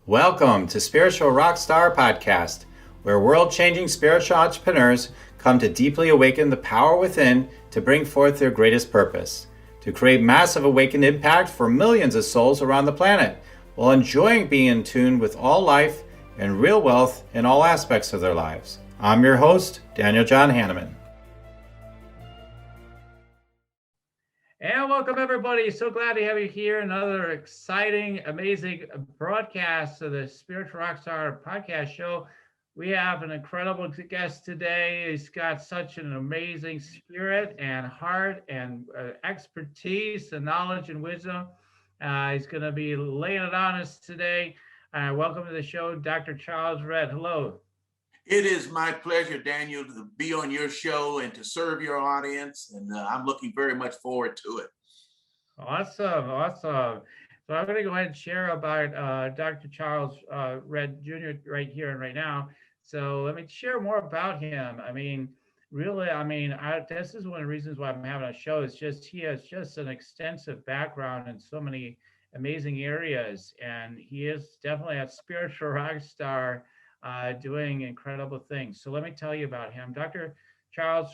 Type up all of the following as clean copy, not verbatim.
Welcome to Spiritual Rockstar Podcast, where world-changing spiritual entrepreneurs come to deeply awaken the power within to bring forth their greatest purpose, to create massive awakened impact for millions of souls around the planet, while enjoying being in tune with all life and real wealth in all aspects of their lives. I'm your host, Daniel John Hanneman. And welcome, everybody. So glad to have you here. Another exciting, amazing broadcast of the Spiritual Rockstar podcast show. We have an incredible guest today. He's got such an amazing spirit and heart and expertise and knowledge and wisdom. He's going to be laying it on us today. Welcome to the show, Dr. Charles Redd. Hello. It is my pleasure, Daniel, to be on your show and to serve your audience. And I'm looking very much forward to it. Awesome. So I'm going to go ahead and share about Dr. Charles Redd Jr. right here and right now. So let me share more about him. This is one of the reasons why I'm having a show. Is just he has just an extensive background in so many amazing areas, and he is definitely a spiritual rock star doing incredible things. So let me tell you about him. Dr. Charles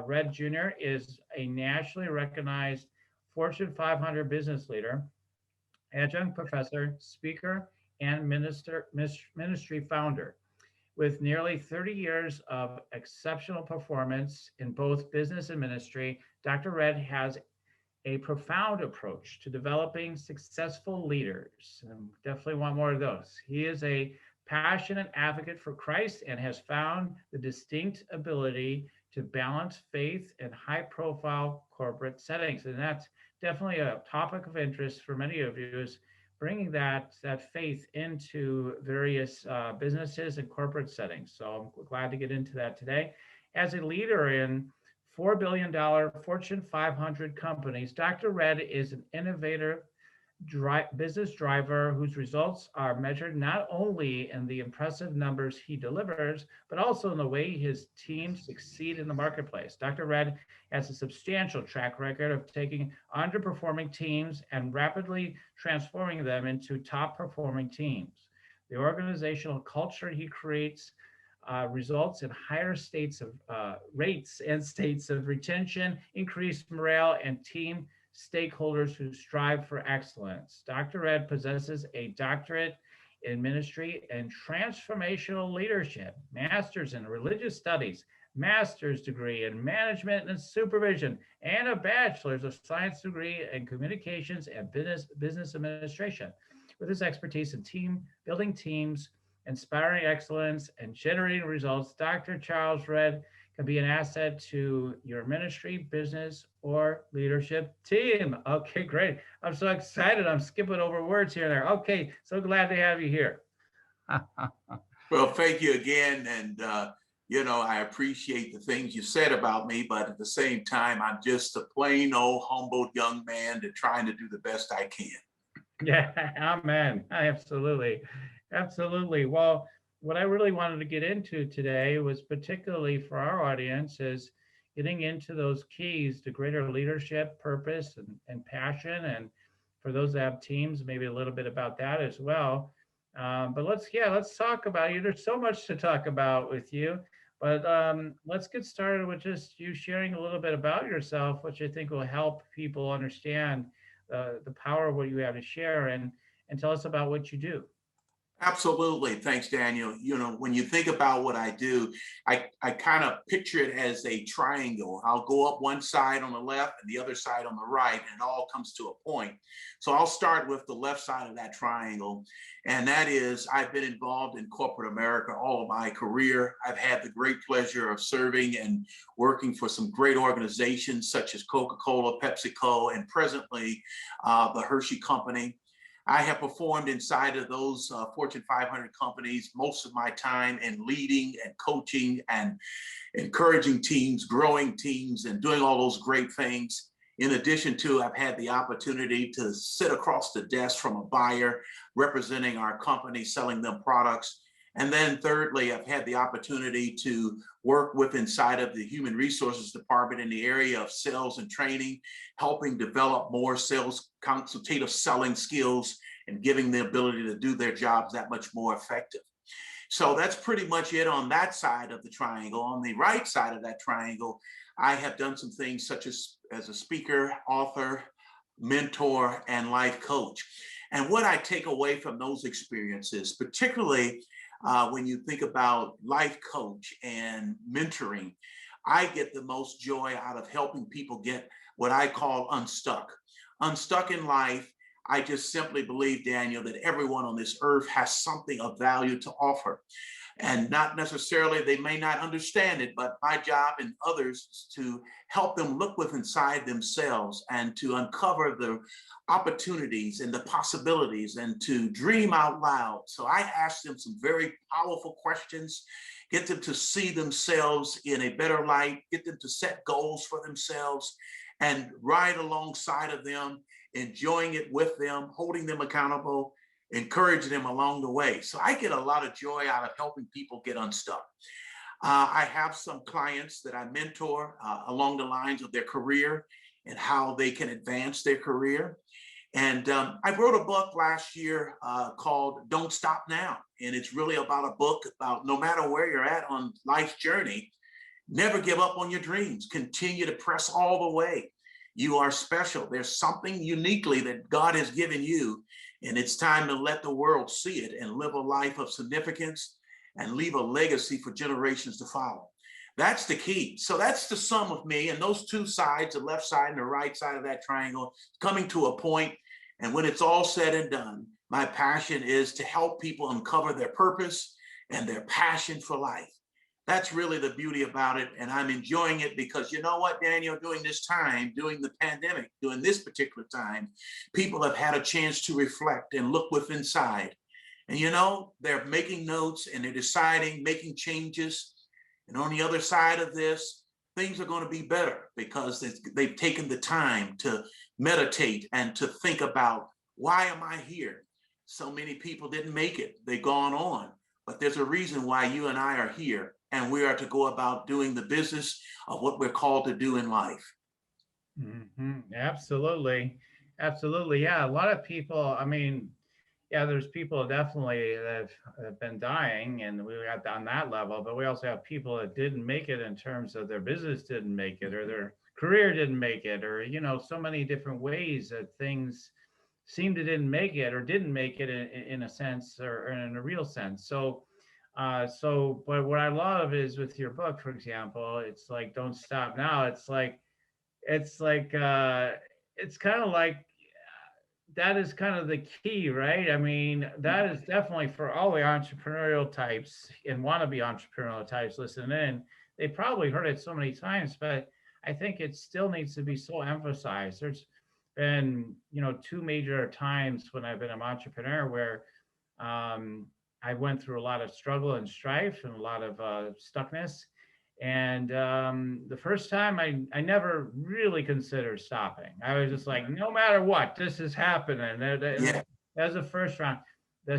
Redd Jr. is a nationally recognized Fortune 500 business leader, adjunct professor, speaker, and ministry founder. With nearly 30 years of exceptional performance in both business and ministry, Dr. Redd has a profound approach to developing successful leaders. And definitely want more of those. He is a passionate advocate for Christ and has found the distinct ability to balance faith and high profile corporate settings. And that's definitely a topic of interest for many of you, is bringing that faith into various businesses and corporate settings. So I'm glad to get into that today. As a leader in $4 billion Fortune 500 companies, Dr. Redd is an innovator business driver whose results are measured not only in the impressive numbers he delivers, but also in the way his teams succeed in the marketplace. Dr. Redd has a substantial track record of taking underperforming teams and rapidly transforming them into top performing teams. The organizational culture he creates results in higher rates and states of retention, increased morale, and team stakeholders who strive for excellence. Dr. Redd possesses a doctorate in ministry and transformational leadership, master's in religious studies, master's degree in management and supervision, and a bachelor's of science degree in communications and business administration. With his expertise in building teams, inspiring excellence, and generating results, Dr. Charles Redd can be an asset to your ministry, business, or leadership team. Okay, great. I'm so excited. I'm skipping over words here and there. Okay, so glad to have you here. Well, thank you again. And, I appreciate the things you said about me, but at the same time, I'm just a plain old humbled young man that's trying to do the best I can. Yeah, amen. Absolutely. Well, what I really wanted to get into today was particularly for our audience is getting into those keys to greater leadership, purpose, and passion. And for those that have teams, maybe a little bit about that as well. But let's talk about you. There's so much to talk about with you. But let's get started with just you sharing a little bit about yourself, which I think will help people understand the power of what you have to share, and tell us about what you do. Absolutely. Thanks, Daniel. When you think about what I do, I kind of picture it as a triangle. I'll go up one side on the left and the other side on the right, and it all comes to a point. So I'll start with the left side of that triangle. And that is, I've been involved in corporate America all of my career. I've had the great pleasure of serving and working for some great organizations such as Coca-Cola, PepsiCo, and presently the Hershey Company. I have performed inside of those Fortune 500 companies most of my time in leading and coaching and encouraging teams, growing teams, and doing all those great things. In addition to, I've had the opportunity to sit across the desk from a buyer representing our company, selling them products. And then thirdly, I've had the opportunity to work with inside of the human resources department in the area of sales and training, helping develop more sales consultative selling skills and giving the ability to do their jobs that much more effective. So that's pretty much it on that side of the triangle. On the right side of that triangle, I have done some things such as a speaker, author, mentor, and life coach. And what I take away from those experiences, particularly when you think about life coach and mentoring, I get the most joy out of helping people get what I call unstuck. Unstuck in life. I just simply believe, Daniel, that everyone on this earth has something of value to offer. And not necessarily, they may not understand it, but my job and others is to help them look within inside themselves and to uncover the opportunities and the possibilities and to dream out loud. So I ask them some very powerful questions, get them to see themselves in a better light, get them to set goals for themselves and ride alongside of them, enjoying it with them, holding them accountable, encourage them along the way. So I get a lot of joy out of helping people get unstuck. I have some clients that I mentor along the lines of their career and how they can advance their career. And I wrote a book last year called Don't Stop Now. And it's really about a book about no matter where you're at on life's journey, never give up on your dreams. Continue to press all the way. You are special. There's something uniquely that God has given you, and it's time to let the world see it and live a life of significance and leave a legacy for generations to follow. That's the key. So that's the sum of me, and those two sides, the left side and the right side of that triangle, coming to a point. And when it's all said and done, my passion is to help people uncover their purpose and their passion for life. That's really the beauty about it. And I'm enjoying it because you know what, Daniel, during this time, during the pandemic, during this particular time, people have had a chance to reflect and look within inside. And you know, they're making notes and they're deciding, making changes. And on the other side of this, things are going to be better because they've taken the time to meditate and to think about, why am I here? So many people didn't make it. They've gone on. But there's a reason why you and I are here. And we are to go about doing the business of what we're called to do in life. Absolutely. Absolutely. Yeah. A lot of people, I mean, yeah, there's people definitely that have been dying, and we got on that level, but we also have people that didn't make it in terms of their business didn't make it, or their career didn't make it, or, you know, so many different ways that things seemed to didn't make it or didn't make it in a sense or in a real sense. But what I love is with your book, for example, it's like, don't stop now. It's like, it's kind of like, that is kind of the key, right? I mean, that is definitely for all the entrepreneurial types and wannabe entrepreneurial types listening in. They probably heard it so many times, but I think it still needs to be so emphasized. There's been, you know, two major times when I've been an entrepreneur where I went through a lot of struggle and strife and a lot of stuckness. And the first time I never really considered stopping. I was just like, no matter what, this is happening. Yeah. That was the first round. The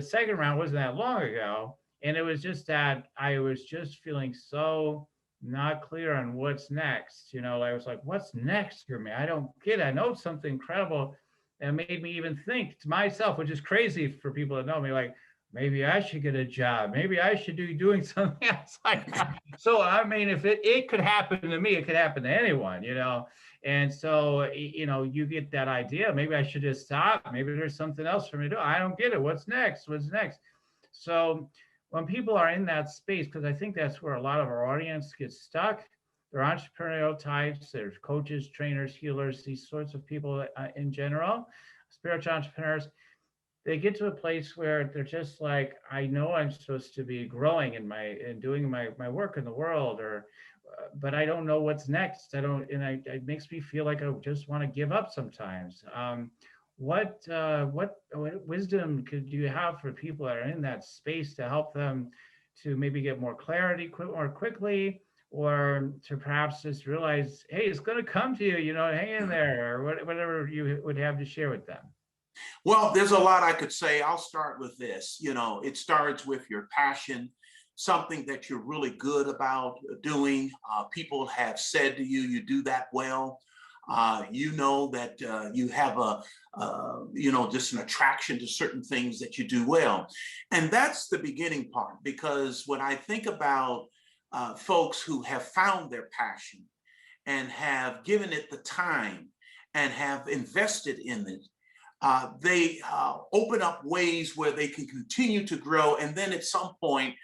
second round wasn't that long ago. And it was just that I was just feeling so not clear on what's next. You know, I was like, what's next for me? I don't get it. I know it's something incredible that made me even think to myself, which is crazy for people that know me, like, maybe I should get a job. Maybe I should be doing something else like that. So, I mean, if it could happen to me, it could happen to anyone, you know? And so, you know, you get that idea. Maybe I should just stop. Maybe there's something else for me to do. I don't get it. What's next? What's next? So when people are in that space, because I think that's where a lot of our audience gets stuck, they're entrepreneurial types, there's coaches, trainers, healers, these sorts of people in general, spiritual entrepreneurs. They get to a place where they're just like, I know I'm supposed to be growing in doing my work in the world, or but I don't know what's next. It makes me feel like I just want to give up sometimes. What wisdom could you have for people that are in that space to help them to maybe get more clarity more quickly, or to perhaps just realize, hey, it's going to come to you, you know, hang in there, or whatever you would have to share with them? Well, there's a lot I could say. I'll start with this. You know, it starts with your passion, something that you're really good about doing. People have said to you, you do that well. You know that you have just an attraction to certain things that you do well. And that's the beginning part, because when I think about folks who have found their passion and have given it the time and have invested in it, they open up ways where they can continue to grow. And then at some point,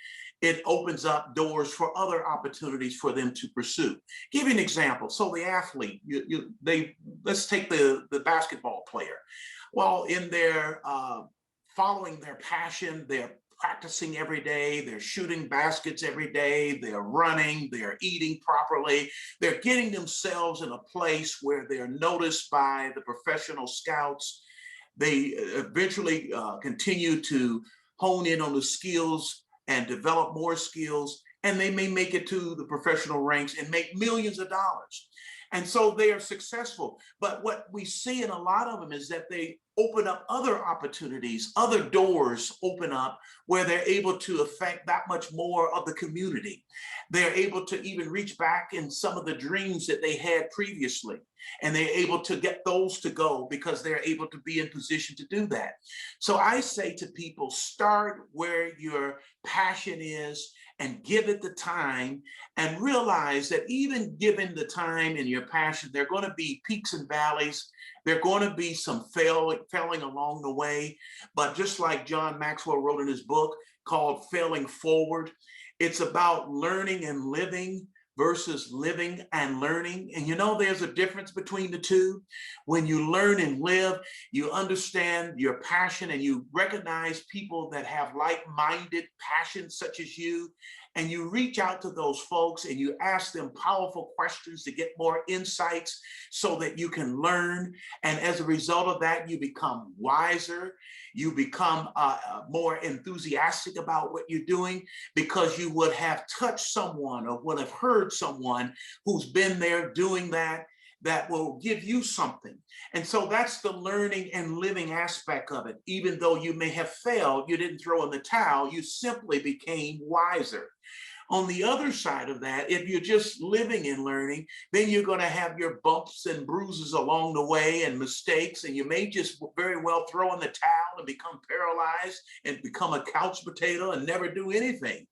it opens up doors for other opportunities for them to pursue. Give you an example. So the athlete, let's take the basketball player. Well, in their following their passion, they're practicing every day, they're shooting baskets every day, they're running, they're eating properly, they're getting themselves in a place where they're noticed by the professional scouts. They eventually continue to hone in on the skills and develop more skills, and they may make it to the professional ranks and make millions of dollars. And so they are successful. But what we see in a lot of them is that they open up other opportunities, other doors open up where they're able to affect that much more of the community. They're able to even reach back in some of the dreams that they had previously, and they're able to get those to go because they're able to be in position to do that. So I say to people, start where your passion is and give it the time, and realize that even given the time and your passion, there are going to be peaks and valleys. There are going to be some failing along the way. But just like John Maxwell wrote in his book called Failing Forward, it's about learning and living versus living and learning. And you know, there's a difference between the two. When you learn and live, you understand your passion and you recognize people that have like-minded passions such as you, and you reach out to those folks and you ask them powerful questions to get more insights so that you can learn. And as a result of that, you become wiser. You become more enthusiastic about what you're doing, because you would have touched someone or would have heard someone who's been there doing that, that will give you something. And so that's the learning and living aspect of it. Even though you may have failed, you didn't throw in the towel, you simply became wiser. On the other side of that, if you're just living and learning, then you're going to have your bumps and bruises along the way and mistakes, and you may just very well throw in the towel and become paralyzed and become a couch potato and never do anything.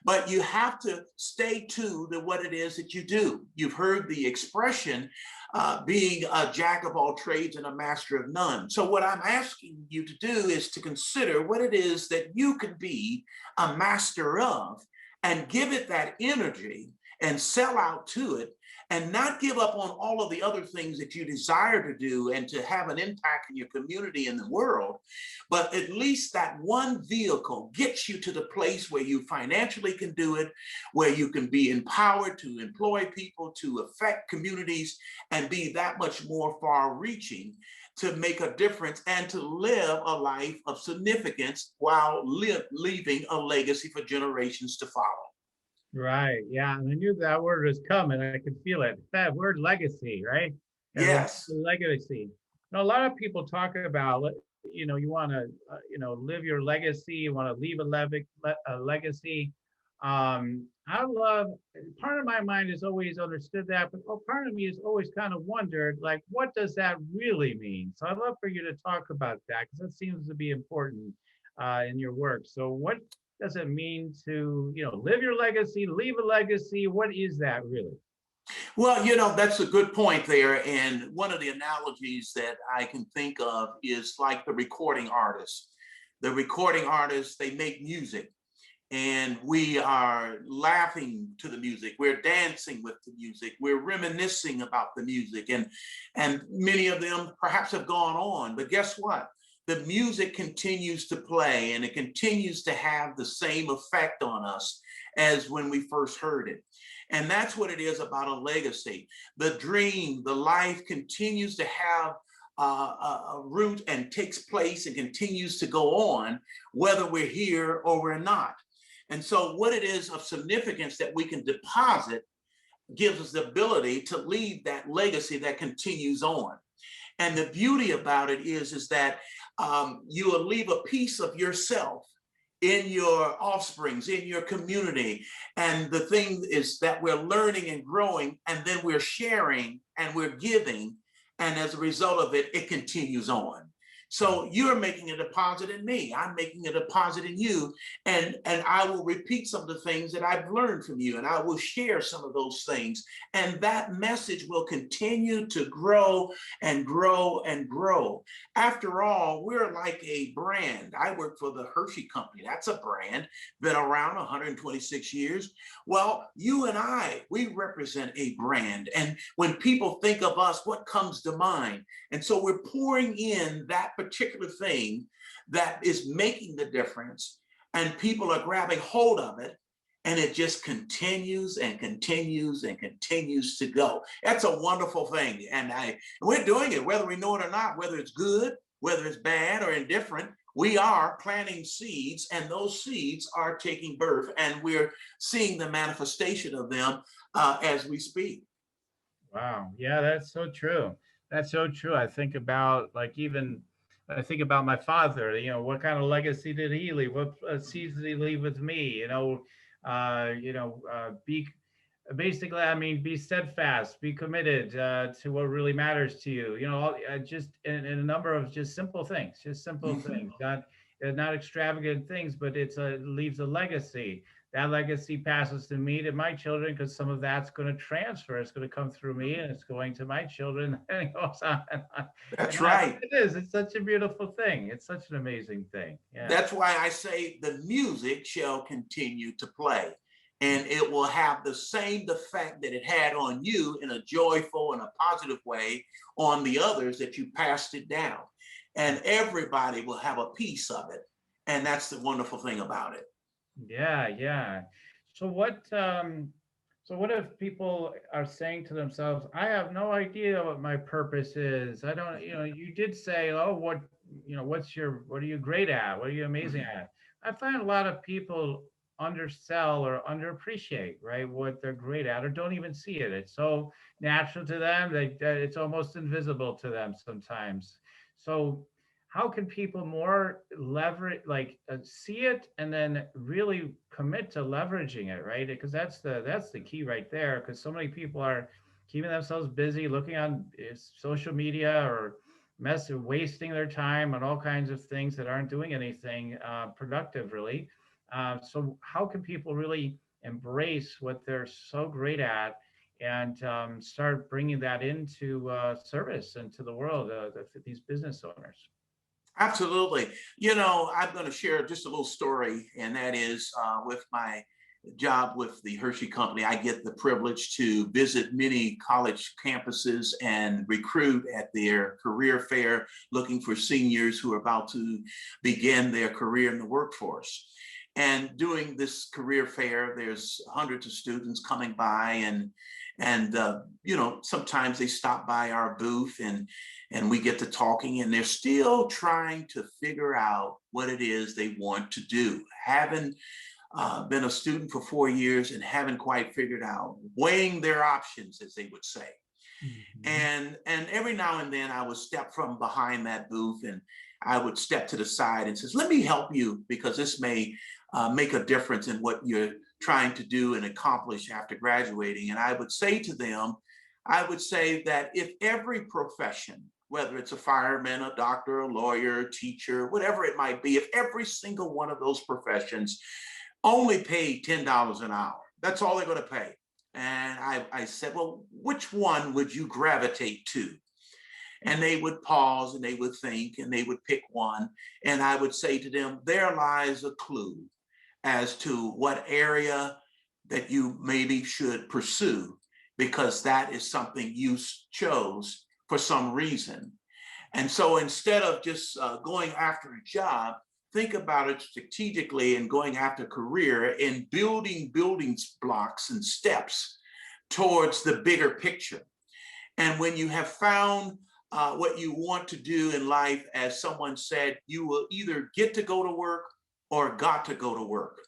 But you have to stay true to what it is that you do. You've heard the expression, being a jack of all trades and a master of none. So what I'm asking you to do is to consider what it is that you can be a master of, and give it that energy and sell out to it, and not give up on all of the other things that you desire to do and to have an impact in your community and the world. But at least that one vehicle gets you to the place where you financially can do it, where you can be empowered to employ people, to affect communities, and be that much more far reaching to make a difference and to live a life of significance while leaving a legacy for generations to follow. Right. Yeah. And I knew that word was coming. I could feel it. That word legacy, right? And Yes. legacy. Now, a lot of people talk about, you want to, live your legacy. You want to leave a legacy. I love, part of my mind has always understood that, but part of me has always kind of wondered, like, what does that really mean? So I'd love for you to talk about that, because that seems to be important in your work. So what does it mean to, live your legacy, leave a legacy? What is that really? Well, that's a good point there. And one of the analogies that I can think of is like the recording artist. The recording artists, they make music, and we are laughing to the music. We're dancing with the music. We're reminiscing about the music. And many of them perhaps have gone on, but guess what? The music continues to play, and it continues to have the same effect on us as when we first heard it. And that's what it is about a legacy. The dream, the life continues to have a root and takes place and continues to go on, whether we're here or we're not. And so what it is of significance that we can deposit gives us the ability to leave that legacy that continues on. And the beauty about it is that you will leave a piece of yourself in your offsprings, in your community. And the thing is that we're learning and growing, and then we're sharing and we're giving. And as a result of it, it continues on. So you're making a deposit in me. I'm making a deposit in you. And I will repeat some of the things that I've learned from you. And I will share some of those things. And that message will continue to grow and grow and grow. After all, we're like a brand. I work for the Hershey Company. That's a brand, been around 126 years. Well, you and I, we represent a brand. And when people think of us, what comes to mind? And so we're pouring in that particular thing that is making the difference, and people are grabbing hold of it, and it just continues and continues and continues to go. That's a wonderful thing. And we're doing it whether we know it or not, whether it's good, whether it's bad or indifferent. We are planting seeds, and those seeds are taking birth, and we're seeing the manifestation of them as we speak. Wow. Yeah, that's so true. That's so true. I think about my father, what kind of legacy did he leave? What seeds did he leave with me? Be basically, I mean, be steadfast, be committed to what really matters to you. Just in a number of just simple things, Mhm. not extravagant things, but it leaves a legacy. That legacy passes to me, to my children, because some of that's going to transfer. It's going to come through me, and it's going to my children, and it goes on and on. That's And that's right. what it is. It's such a beautiful thing. It's such an amazing thing. Yeah. That's why I say the music shall continue to play, and it will have the same effect that it had on you in a joyful and a positive way on the others that you passed it down. And everybody will have a piece of it. And that's the wonderful thing about it. Yeah, yeah. So what if people are saying to themselves, I have no idea what my purpose is. I don't, you did say, oh, what are you great at? What are you amazing Mhm. at? I find a lot of people undersell or underappreciate, right, what they're great at, or don't even see it. It's so natural to them that it's almost invisible to them sometimes. So how can people more leverage, see it and then really commit to leveraging it, right? Because that's the key right there, because so many people are keeping themselves busy looking on social media, or wasting their time on all kinds of things that aren't doing anything productive, really. So how can people really embrace what they're so great at, and start bringing that into service into the world, these business owners? Absolutely. I'm going to share just a little story, and that is with my job with the Hershey Company. I get the privilege to visit many college campuses and recruit at their career fair, looking for seniors who are about to begin their career in the workforce. And doing this career fair, there's hundreds of students coming by, and sometimes they stop by our booth, and we get to talking, and they're still trying to figure out what it is they want to do. Haven't been a student for 4 years and haven't quite figured out, weighing their options, as they would say. Mhm. And every now and then I would step from behind that booth, and I would step to the side and says, let me help you, because this may make a difference in what you're trying to do and accomplish after graduating. And I would say to them, I would say that if every profession, whether it's a fireman, a doctor, a lawyer, a teacher, whatever it might be, if every single one of those professions only paid $10 an hour, that's all they're going to pay. And I said, well, which one would you gravitate to? And they would pause, and they would think, and they would pick one. And I would say to them, there lies a clue as to what area that you maybe should pursue, because that is something you chose for some reason. And so instead of just going after a job, think about it strategically and going after a career and building blocks and steps towards the bigger picture. And when you have found what you want to do in life, as someone said, you will either get to go to work or got to go to work.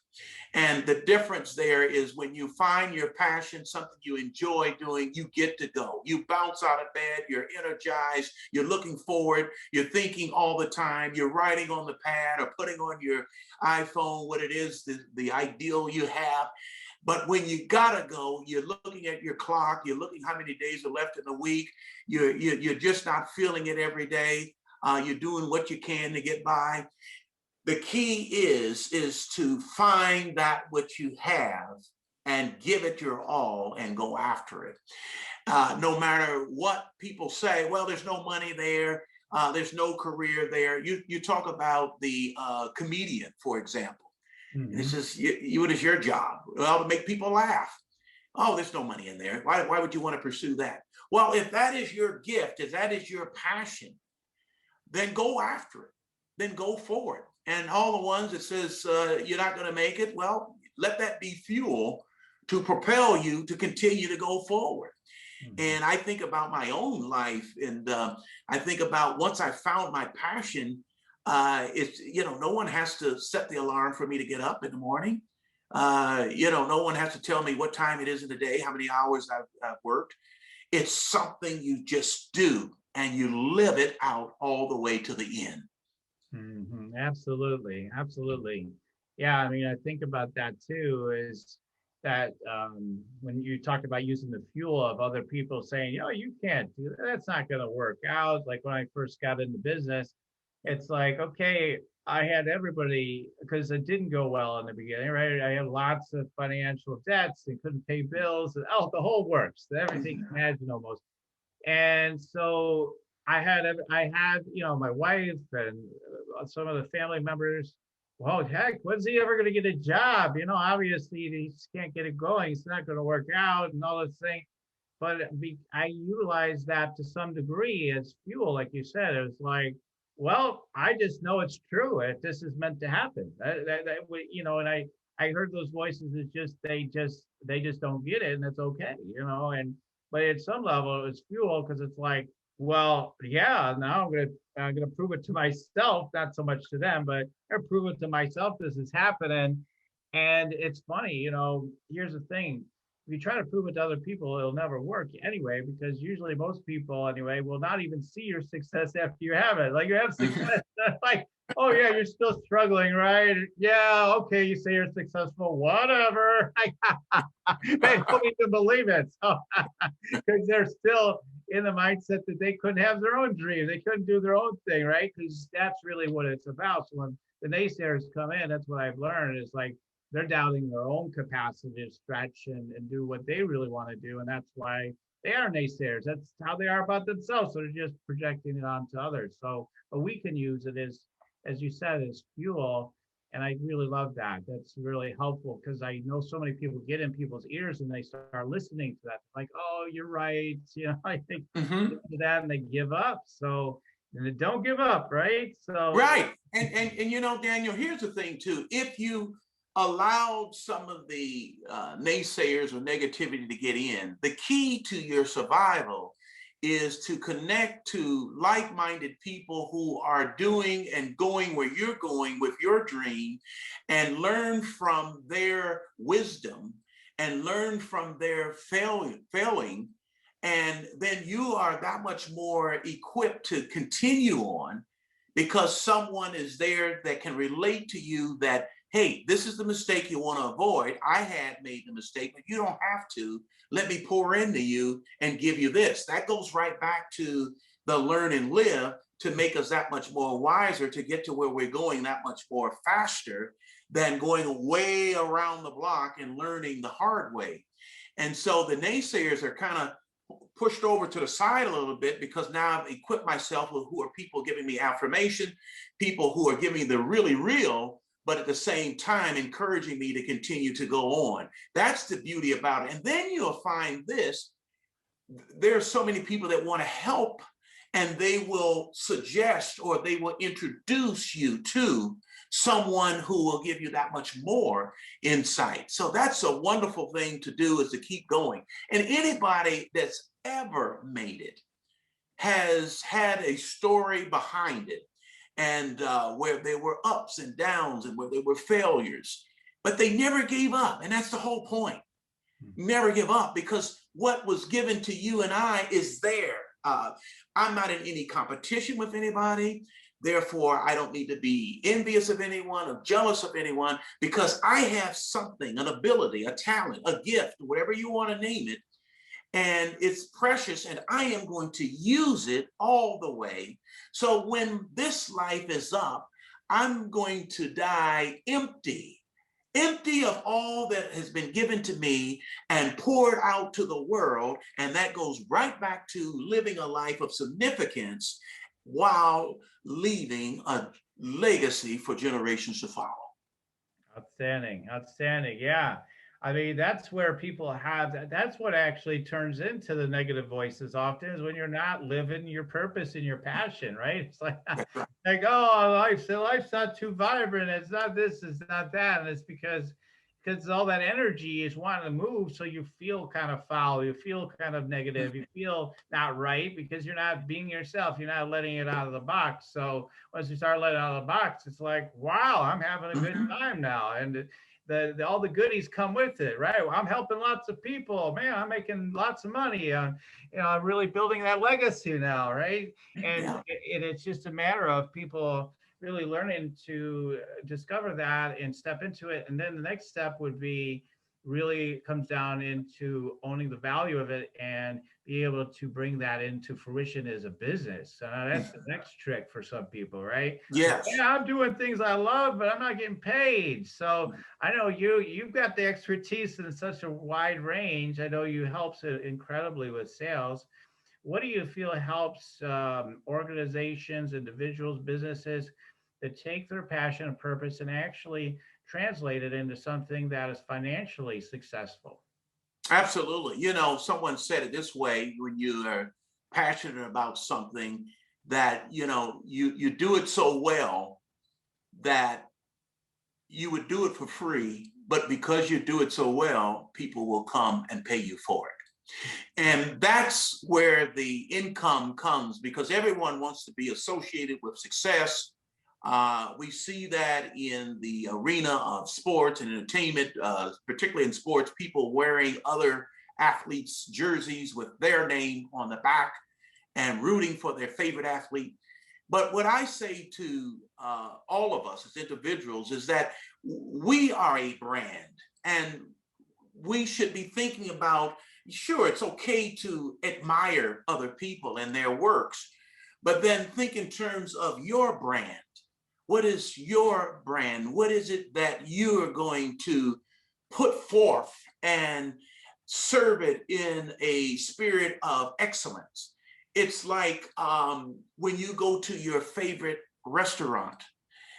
And the difference there is, when you find your passion, something you enjoy doing, you get to go. You bounce out of bed, you're energized, you're looking forward, you're thinking all the time, you're writing on the pad or putting on your iPhone what it is, the ideal you have. But when you gotta go, you're looking at your clock, you're looking how many days are left in the week, you're just not feeling it every day. You're doing what you can to get by. The key is to find that which you have and give it your all and go after it. No matter what people say, well, there's no money there, there's no career there. You talk about the comedian, for example. And it Mhm. says, what is your job? Well, to make people laugh. Oh, there's no money in there. Why would you want to pursue that? Well, if that is your gift, if that is your passion, then go after it. Then go for it. And all the ones that says you're not going to make it, well, let that be fuel to propel you to continue to go forward. Mhm. And I think about my own life, and I think about once I found my passion, it's, no one has to set the alarm for me to get up in the morning. No one has to tell me what time it is in the day, how many hours I've worked. It's something you just do and you live it out all the way to the end. Absolutely, absolutely. Yeah, I mean, I think about that too, is that when you talk about using the fuel of other people saying, oh, you can't do that, that's not going to work out. Like when I first got into business, it's like, okay, I had everybody, because it didn't go well in the beginning, right? I had lots of financial debts and couldn't pay bills, and oh, the whole works, everything you can imagine almost. And so I had my wife and some of the family members. Well, heck, when's he ever going to get a job? Obviously he just can't get it going. It's not going to work out and all this thing. But I utilized that to some degree as fuel, like you said. It was like, well, I just know it's true. This is meant to happen. And I heard those voices. It's just they just don't get it, and it's okay. And but at some level, it's fuel because it's like, well, yeah, now I'm gonna prove it to myself, not so much to them, but I prove it to myself this is happening. And it's funny. Here's the thing: if you try to prove it to other people, it'll never work anyway, because usually most people anyway will not even see your success after you have it. Like you have success, like, oh yeah, you're still struggling, right? Yeah, okay, you say you're successful, whatever. They don't even believe it. So because they're still in the mindset that they couldn't have their own dream. They couldn't do their own thing, right? Because that's really what it's about. So when the naysayers come in, that's what I've learned is like they're doubting their own capacity to stretch and do what they really want to do. And that's why they are naysayers. That's how they are about themselves. So they're just projecting it onto others. So what we can use it as you said, as fuel. And I really love that. That's really helpful because I know so many people get in people's ears and they start listening to that. Like, oh, you're right. I think Mhm. that and they give up. So and they don't give up, right? So Right. And Daniel, here's the thing too. If you allowed some of the naysayers or negativity to get in, the key to your survival is to connect to like-minded people who are doing and going where you're going with your dream and learn from their wisdom and learn from their failing. And then you are that much more equipped to continue on because someone is there that can relate to you that, hey, this is the mistake you want to avoid. I had made the mistake, but you don't have to. Let me pour into you and give you this. That goes right back to the learn and live to make us that much more wiser to get to where we're going that much more faster than going way around the block and learning the hard way. And so the naysayers are kind of pushed over to the side a little bit because now I've equipped myself with who are people giving me affirmation, people who are giving me the really real, but at the same time encouraging me to continue to go on. That's the beauty about it. And then you'll find this, there are so many people that want to help and they will suggest or they will introduce you to someone who will give you that much more insight. So that's a wonderful thing to do, is to keep going. And anybody that's ever made it has had a story behind it, and where there were ups and downs and where there were failures, but they never gave up. And that's the whole point. Never give up, because what was given to you and I is there. I'm not in any competition with anybody. Therefore, I don't need to be envious of anyone or jealous of anyone because I have something, an ability, a talent, a gift, whatever you want to name it. And it's precious, and I am going to use it all the way. So when this life is up, I'm going to die empty, empty of all that has been given to me and poured out to the world. And that goes right back to living a life of significance while leaving a legacy for generations to follow. Outstanding, outstanding. Yeah. I mean, that's where people have that. That's what actually turns into the negative voices often is when you're not living your purpose and your passion, right? It's like, That's right. like, oh, life's not too vibrant. It's not this, it's not that. And it's because all that energy is wanting to move. So you feel kind of foul, you feel kind of negative, you feel not right because you're not being yourself. You're not letting it out of the box. So once you start letting it out of the box, it's like, wow, I'm having a good time now. And all the goodies come with it, right? Well, I'm helping lots of people, man. I'm making lots of money. I'm really building that legacy now, right? And Yeah. it's just a matter of people really learning to discover that and step into it. And then the next step would be really comes down into owning the value of it and be able to bring that into fruition as a business. So that's the next trick for some people, right? Yes. Yeah, I'm doing things I love, but I'm not getting paid. So I know you've got the expertise in such a wide range. I know you helps it incredibly with sales. What do you feel helps organizations, individuals, businesses that take their passion and purpose and actually translate it into something that is financially successful? Absolutely. You know, someone said it this way: when you are passionate about something, that you do it so well that you would do it for free, but because you do it so well, people will come and pay you for it. And that's where the income comes because everyone wants to be associated with success. We see that in the arena of sports and entertainment, particularly in sports, people wearing other athletes' jerseys with their name on the back and rooting for their favorite athlete. But what I say to all of us as individuals is that we are a brand and we should be thinking about, sure, it's okay to admire other people and their works, but then think in terms of your brand. What is your brand? What is it that you are going to put forth and serve it in a spirit of excellence? It's like when you go to your favorite restaurant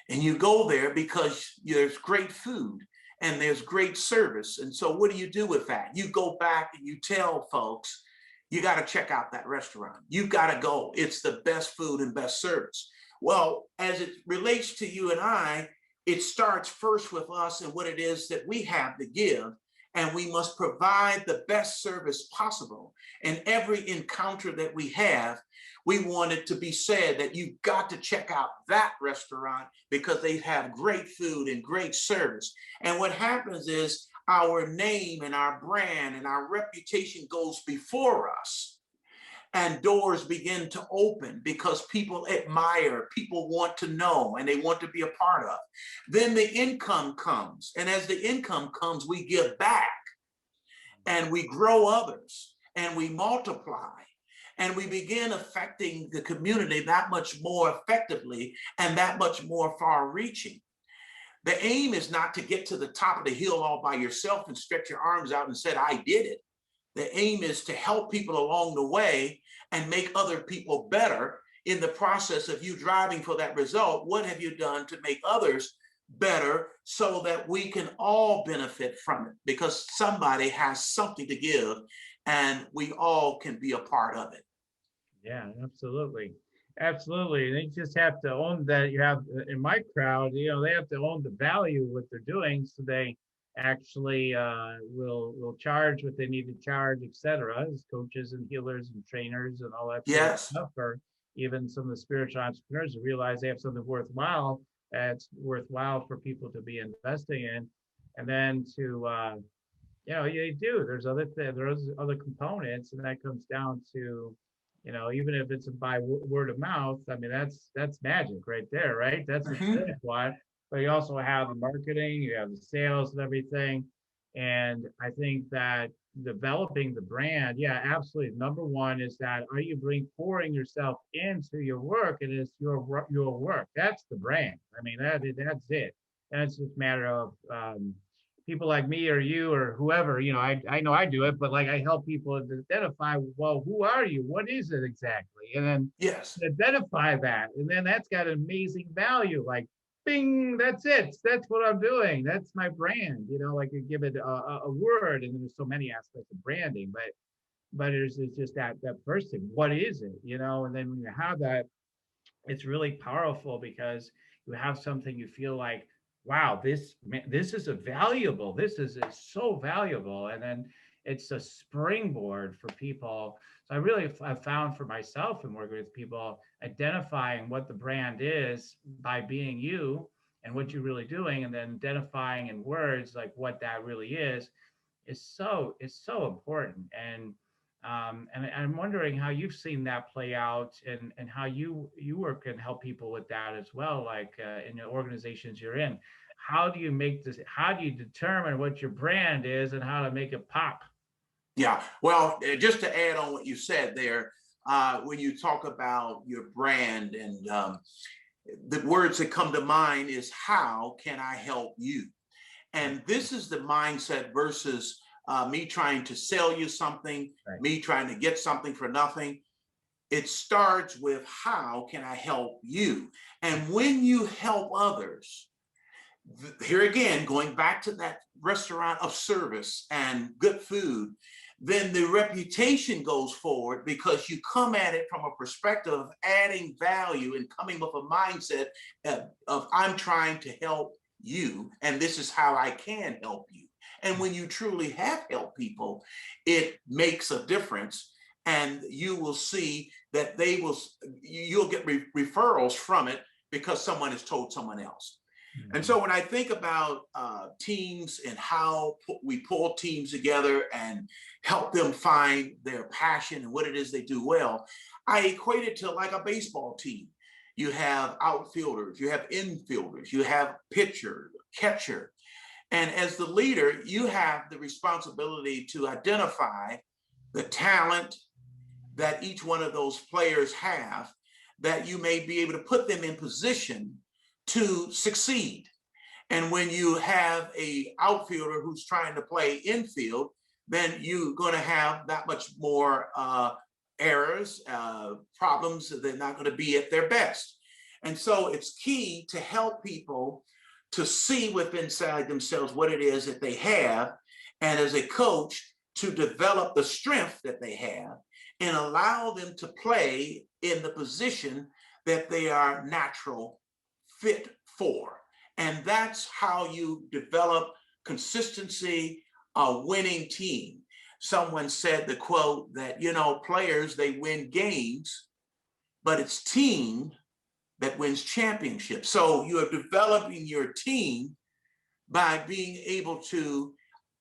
and you go there because there's great food and there's great service. And so what do you do with that? You go back and you tell folks, you got to check out that restaurant. You got to go. It's the best food and best service. Well, as it relates to you and I, it starts first with us and what it is that we have to give. And we must provide the best service possible. And every encounter that we have, we want it to be said that you've got to check out that restaurant because they have great food and great service. And what happens is our name and our brand and our reputation goes before us. And doors begin to open because people admire, people want to know, and they want to be a part of. Then the income comes. And as the income comes, we give back and we grow others and we multiply and we begin affecting the community that much more effectively and that much more far reaching. The aim is not to get to the top of the hill all by yourself and stretch your arms out and say, I did it. The aim is to help people along the way and make other people better in the process of you driving for that result. What have you done to make others better so that we can all benefit from it? Because somebody has something to give and we all can be a part of it. Yeah, absolutely. Absolutely. They just have to own that. You have in my crowd, they have to own the value of what they're doing. So they actually will charge what they need to charge, et cetera, as coaches and healers and trainers and all that sort of Yes. stuff. Or even some of the spiritual entrepreneurs who realize they have something worthwhile that's worthwhile for people to be investing in. And then to you do. There's other components, and that comes down to even if it's by word of mouth. I mean, that's magic right there, right? That's what you Mhm. want. But you also have the marketing, you have the sales and everything. And I think that developing the brand, yeah, absolutely. Number one is that are you pouring yourself into your work, and it's your work. That's the brand. I mean, that's it. And it's just a matter of people like me or you or whoever, I know I do it, but like I help people identify, well, who are you? What is it exactly? And then Yes. identify that. And then that's got amazing value. Like, bing, that's it. That's what I'm doing. That's my brand. Like you give it a word, and there's so many aspects of branding, but it's just that first thing. What is it? And then when you have that, it's really powerful because you have something you feel like, wow, this is a valuable, this is so valuable. And then it's a springboard for people. So I really have found for myself and working with people, identifying what the brand is by being you and what you're really doing, and then identifying in words like what that really is so important. And I'm wondering how you've seen that play out, and how you work and help people with that as well, like in the organizations you're in. How do you make this? How do you determine what your brand is and how to make it pop? Yeah. Well, just to add on what you said there, when you talk about your brand, and the words that come to mind is, how can I help you? And this is the mindset versus me trying to sell you something, Right. me trying to get something for nothing. It starts with, how can I help you? And when you help others, here again, going back to that restaurant of service and good food, then the reputation goes forward because you come at it from a perspective of adding value and coming with a mindset of I'm trying to help you, and this is how I can help you. And when you truly have helped people, it makes a difference. And you will see that you'll get referrals from it because someone has told someone else. And Mhm. so when I think about teams and how we pull teams together and help them find their passion and what it is they do well, I equate it to like a baseball team. You have outfielders, you have infielders, you have pitcher, catcher. And as the leader, you have the responsibility to identify the talent that each one of those players have, that you may be able to put them in position to succeed. And when you have a outfielder who's trying to play infield, then you're going to have that much more errors, problems. They're not going to be at their best. And so it's key to help people to see within inside themselves what it is that they have, and as a coach, to develop the strength that they have and allow them to play in the position that they are natural fit for. And that's how you develop consistency, a winning team. Someone said the quote that, players, they win games, but it's team that wins championships. So you are developing your team by being able to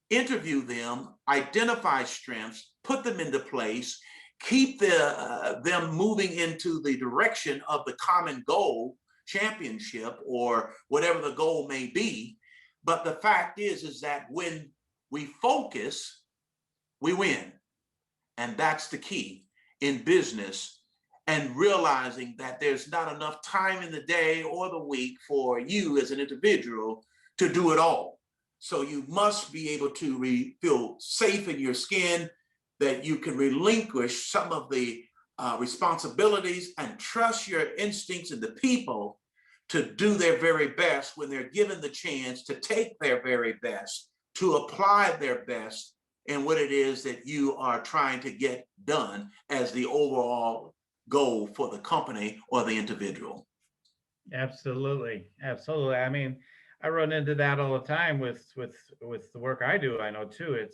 interview them, identify strengths, put them into place, keep them moving into the direction of the common goal, championship, or whatever the goal may be. But the fact is that when we focus, we win. And that's the key in business, and realizing that there's not enough time in the day or the week for you as an individual to do it all. So you must be able to feel safe in your skin, that you can relinquish some of the responsibilities and trust your instincts and the people to do their very best when they're given the chance to take their very best, to apply their best in what it is that you are trying to get done as the overall goal for the company or the individual. Absolutely, absolutely. I mean, I run into that all the time with the work I do. I know too.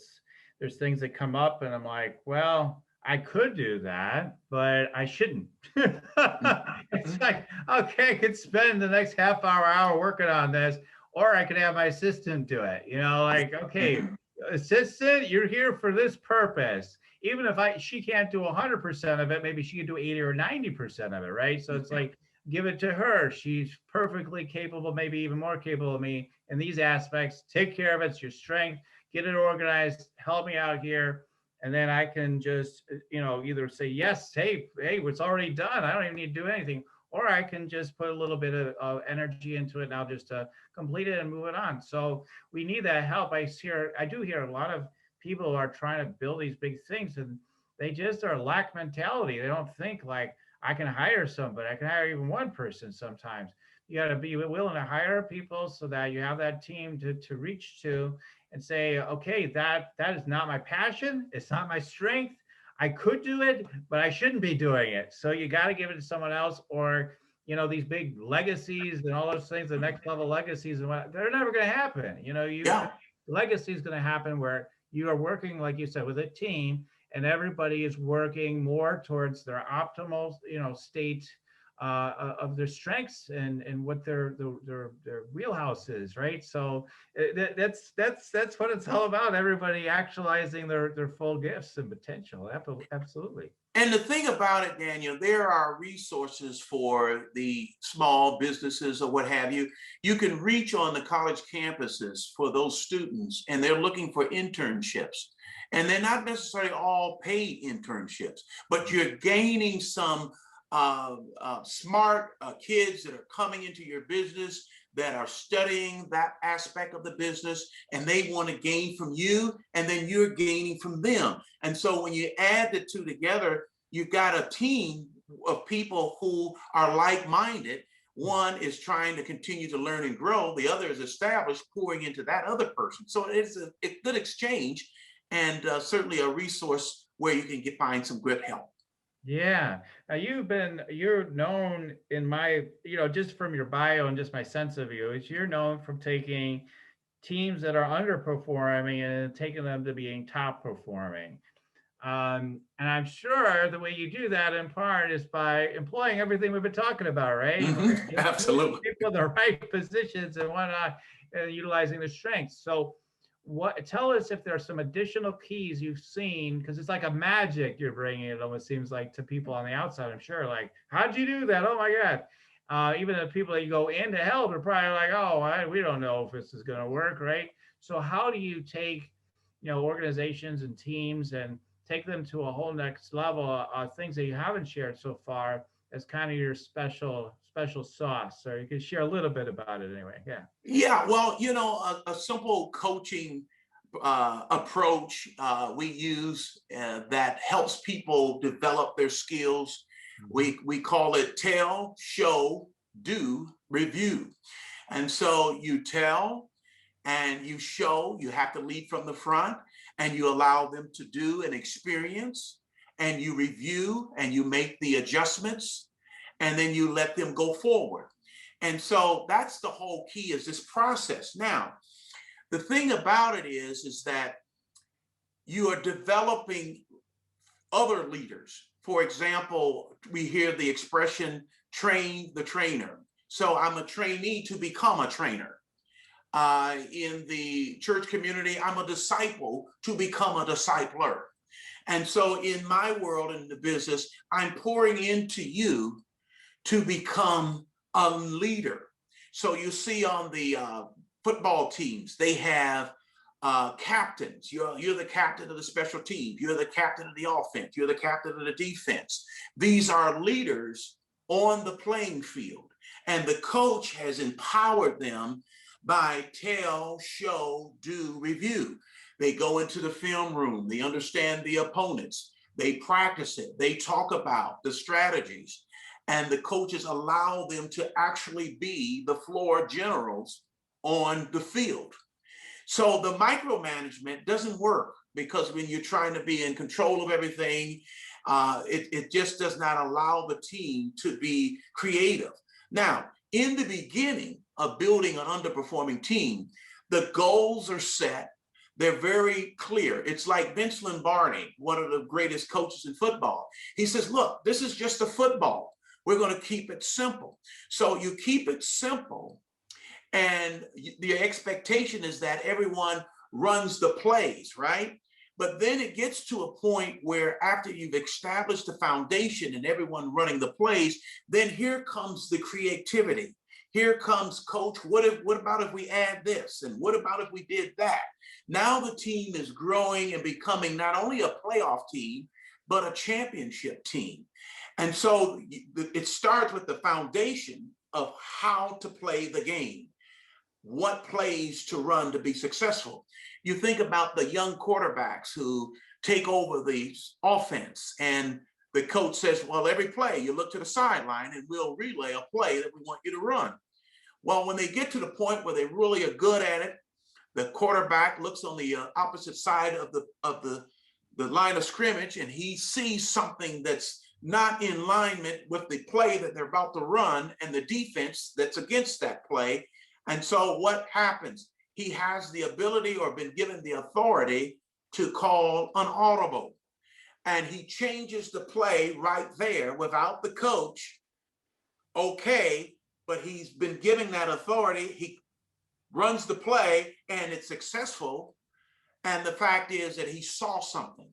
There's things that come up, and I'm like, well, I could do that, but I shouldn't. It's like, okay, I could spend the next half hour working on this, or I could have my assistant do it. Like, okay, assistant, you're here for this purpose. Even if she can't do 100% of it, maybe she can do 80 or 90% of it, right? So it's like, give it to her. She's perfectly capable, maybe even more capable of me in these aspects. Take care of it. It's your strength. Get it organized. Help me out here. And then I can just, either say, yes, hey, it's already done. I don't even need to do anything. Or I can just put a little bit of energy into it now just to complete it and move it on. So we need that help. I do hear a lot of people are trying to build these big things, and they just are lack mentality. They don't think like, I can hire somebody. I can hire even one person sometimes. You got to be willing to hire people so that you have that team to reach to and say, okay, that is not my passion. It's not my strength. I could do it, but I shouldn't be doing it. So you got to give it to someone else, or these big legacies and all those things, the next level legacies and what, they're never going to happen. Yeah. Legacy is going to happen where you are working, like you said, with a team, and everybody is working more towards their optimal, state of their strengths and what their wheelhouse is, right? So that's what it's all about. Everybody actualizing their full gifts and potential. Absolutely. And the thing about it, Daniel, there are resources for the small businesses or what have you. You can reach on the college campuses for those students, and they're looking for internships. And they're not necessarily all paid internships, but you're gaining some smart kids that are coming into your business that are studying that aspect of the business, and they want to gain from you, and then you're gaining from them. And so when you add the two together, you've got a team of people who are like-minded. One is trying to continue to learn and grow. The other is established, pouring into that other person. So it's a good exchange, and certainly a resource where you can find some good help. Yeah. Now you're known in my, just from your bio and just my sense of you, is you're known from taking teams that are underperforming and taking them to being top performing. And I'm sure the way you do that in part is by employing everything we've been talking about, right? Absolutely. People in the right positions and whatnot, and utilizing their strengths. So tell us if there are some additional keys you've seen, because it's like a magic you're bringing, it almost seems like, to people on the outside. I'm sure, like, how'd you do that? Oh my God. Even the people that you go in to help are probably like, oh, we don't know if this is going to work, right? So how do you take organizations and teams and take them to a whole next level, things that you haven't shared so far as kind of your special sauce? So you can share a little bit about it anyway. Yeah. Yeah, well, a simple coaching approach we use that helps people develop their skills. We call it tell, show, do, review. And so you tell and you show. You have to lead from the front, and you allow them to do and experience, and you review and you make the adjustments, and then you let them go forward. And so that's the whole key, is this process. Now, the thing about it is that you are developing other leaders. For example, we hear the expression, train the trainer. So I'm a trainee to become a trainer. In the church community, I'm a disciple to become a discipler. And so in my world, in the business, I'm pouring into you to become a leader. So you see on the football teams, they have captains. You're the captain of the special team. You're the captain of the offense. You're the captain of the defense. These are leaders on the playing field. And the coach has empowered them by tell, show, do, review. They go into the film room. They understand the opponents. They practice it. They talk about the strategies. And the coaches allow them to actually be the floor generals on the field. So the micromanagement doesn't work, because when you're trying to be in control of everything, it just does not allow the team to be creative. Now, in the beginning of building an underperforming team, the goals are set. They're very clear. It's like Vince Lombardi, one of the greatest coaches in football. He says, look, this is just a football. We're going to keep it simple. So you keep it simple, and the expectation is that everyone runs the plays, right? But then it gets to a point where after you've established the foundation and everyone running the plays, then here comes the creativity. Here comes, coach, what about if we add this? And what about if we did that? Now the team is growing and becoming not only a playoff team, but a championship team. And so it starts with the foundation of how to play the game, what plays to run to be successful. You think about the young quarterbacks who take over the offense, and the coach says, well, every play you look to the sideline and we'll relay a play that we want you to run. Well, when they get to the point where they really are good at it, the quarterback looks on the opposite side of the line of scrimmage, and he sees something that's not in alignment with the play that they're about to run and the defense that's against that play. And so what happens? He has the ability or been given the authority to call an audible. And he changes the play right there without the coach. Okay, but he's been given that authority. He runs the play and it's successful. And the fact is that he saw something.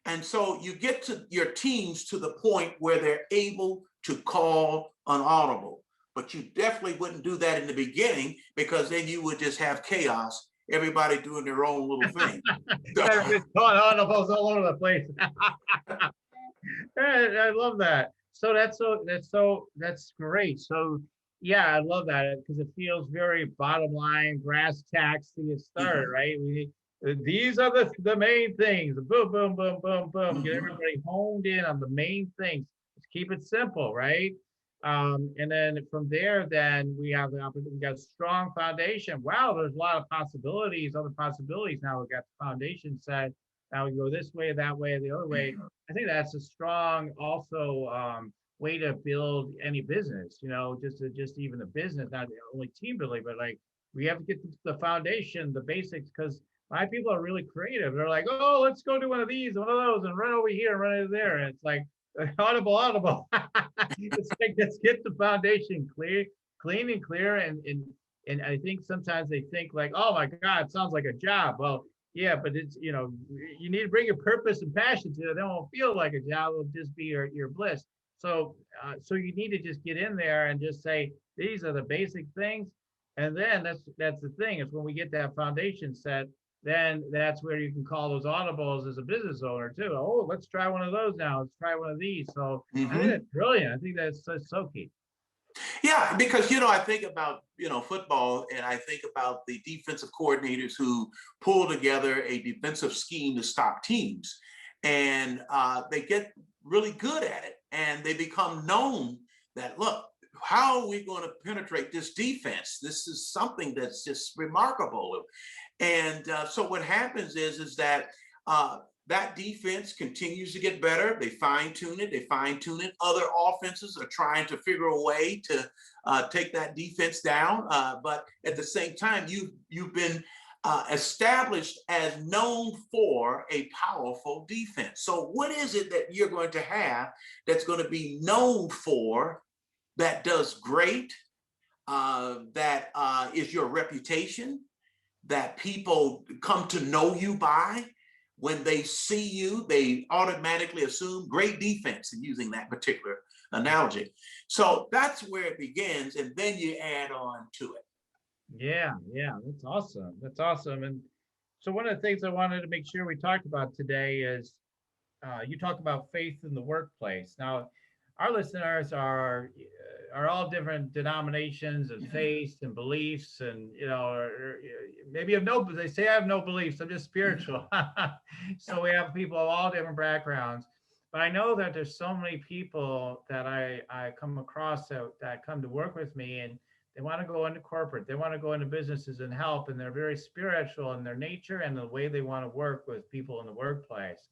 And so you get to your teams to the point where they're able to call an audible. But you definitely wouldn't do that in the beginning, because then you would just have chaos, everybody doing their own little thing. It's called audibles all over the place. I love that. So that's great. So yeah, I love that because it feels very bottom line, brass tacks to get started, right? These are the main things. Boom, boom, boom, boom, boom. Get everybody honed in on the main things. Just keep it simple, right? And then from there, then we have the opportunity. We got a strong foundation. Wow, there's a lot of possibilities, other possibilities. Now we've got the foundation set. Now we go this way, that way, the other way. I think that's a strong also way to build any business. You know, just even a business, not only team building, but like we have to get the foundation, the basics, because my people are really creative. They're like, oh, let's go do one of these, one of those, and run over here, and run over there. And it's like audible. It's like, let's get the foundation clean and clear. And I think sometimes they think like, oh my God, it sounds like a job. Well, yeah, but it's, you know, you need to bring a purpose and passion to it. They won't feel like a job. It'll just be your bliss. So you need to just get in there and just say, these are the basic things. And then that's the thing, is when we get that foundation set, then that's where you can call those audibles as a business owner too. Oh, let's try one of those now. Let's try one of these. So I think that's brilliant. I think that's so key. Yeah, because, I think about, football, and I think about the defensive coordinators who pull together a defensive scheme to stop teams. And they get really good at it, and they become known that, look, how are we going to penetrate this defense? This is something that's just remarkable. And so what happens is that that defense continues to get better. They fine tune it. Other offenses are trying to figure a way to take that defense down. But at the same time, you've been established as known for a powerful defense. So what is it that you're going to have that's going to be known for, that does great, that is your reputation, that people come to know you by? When they see you, they automatically assume great defense, and using that particular analogy. So that's where it begins, and then you add on to it. Yeah, that's awesome. That's awesome. And so one of the things I wanted to make sure we talked about today is you talk about faith in the workplace. Now, our listeners are all different denominations and faiths and beliefs, and or maybe have no. They say I have no beliefs. I'm just spiritual. So we have people of all different backgrounds. But I know that there's so many people that I come across that come to work with me, and they want to go into corporate. They want to go into businesses and help, and they're very spiritual in their nature and the way they want to work with people in the workplace.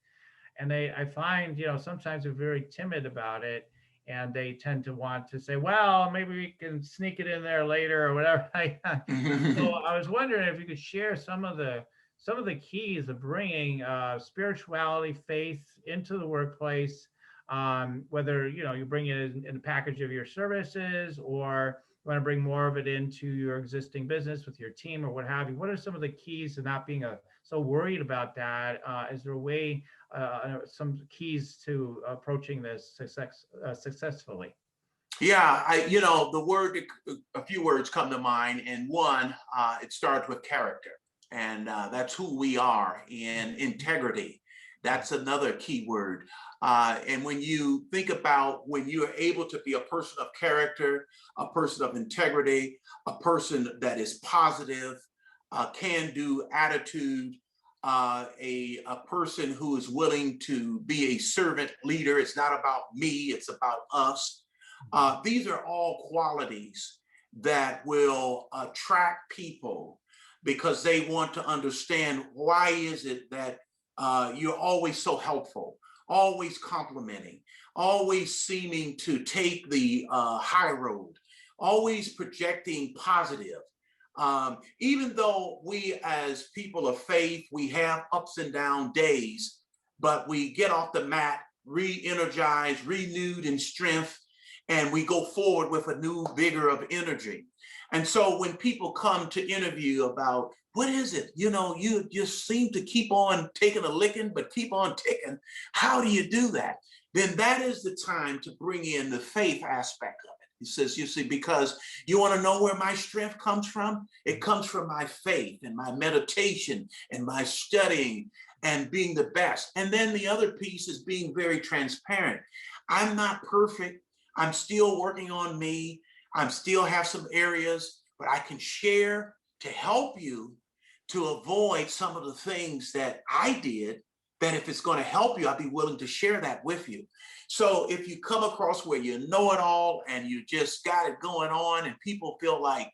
And I find, sometimes they're very timid about it, and they tend to want to say, well, maybe we can sneak it in there later or whatever. So I was wondering if you could share some of the keys of bringing spirituality, faith into the workplace, whether you bring it in a package of your services, or want to bring more of it into your existing business with your team or what have you. What are some of the keys to not being so worried about that? Is there a way, some keys to approaching this successfully? Yeah, a few words come to mind, and one, it starts with character, and that's who we are, and integrity. That's another key word. And when you think about when you are able to be a person of character, a person of integrity, a person that is positive, can-do attitude, a person who is willing to be a servant leader. It's not about me, it's about us. These are all qualities that will attract people because they want to understand why is it that you're always so helpful, always complimenting, always seeming to take the high road, always projecting positive. Even though we as people of faith, we have ups and down days, but we get off the mat, re-energized, renewed in strength, and we go forward with a new vigor of energy. And so when people come to interview about what is it, you just seem to keep on taking a licking, but keep on ticking. How do you do that? Then that is the time to bring in the faith aspect of it. He says, you see, because you want to know where my strength comes from? It comes from my faith and my meditation and my studying and being the best. And then the other piece is being very transparent. I'm not perfect. I'm still working on me. I still have some areas, but I can share to help you to avoid some of the things that I did, that if it's going to help you, I'd be willing to share that with you. So if you come across where you know it all and you just got it going on and people feel like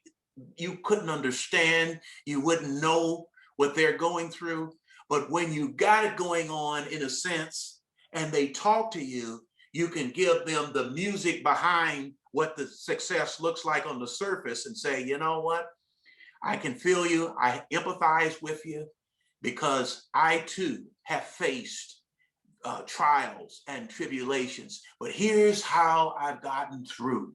you couldn't understand, you wouldn't know what they're going through, but when you got it going on in a sense and they talk to you, you can give them the music behind what the success looks like on the surface and say, you know what? I can feel you. I empathize with you because I too have faced trials and tribulations, but here's how I've gotten through.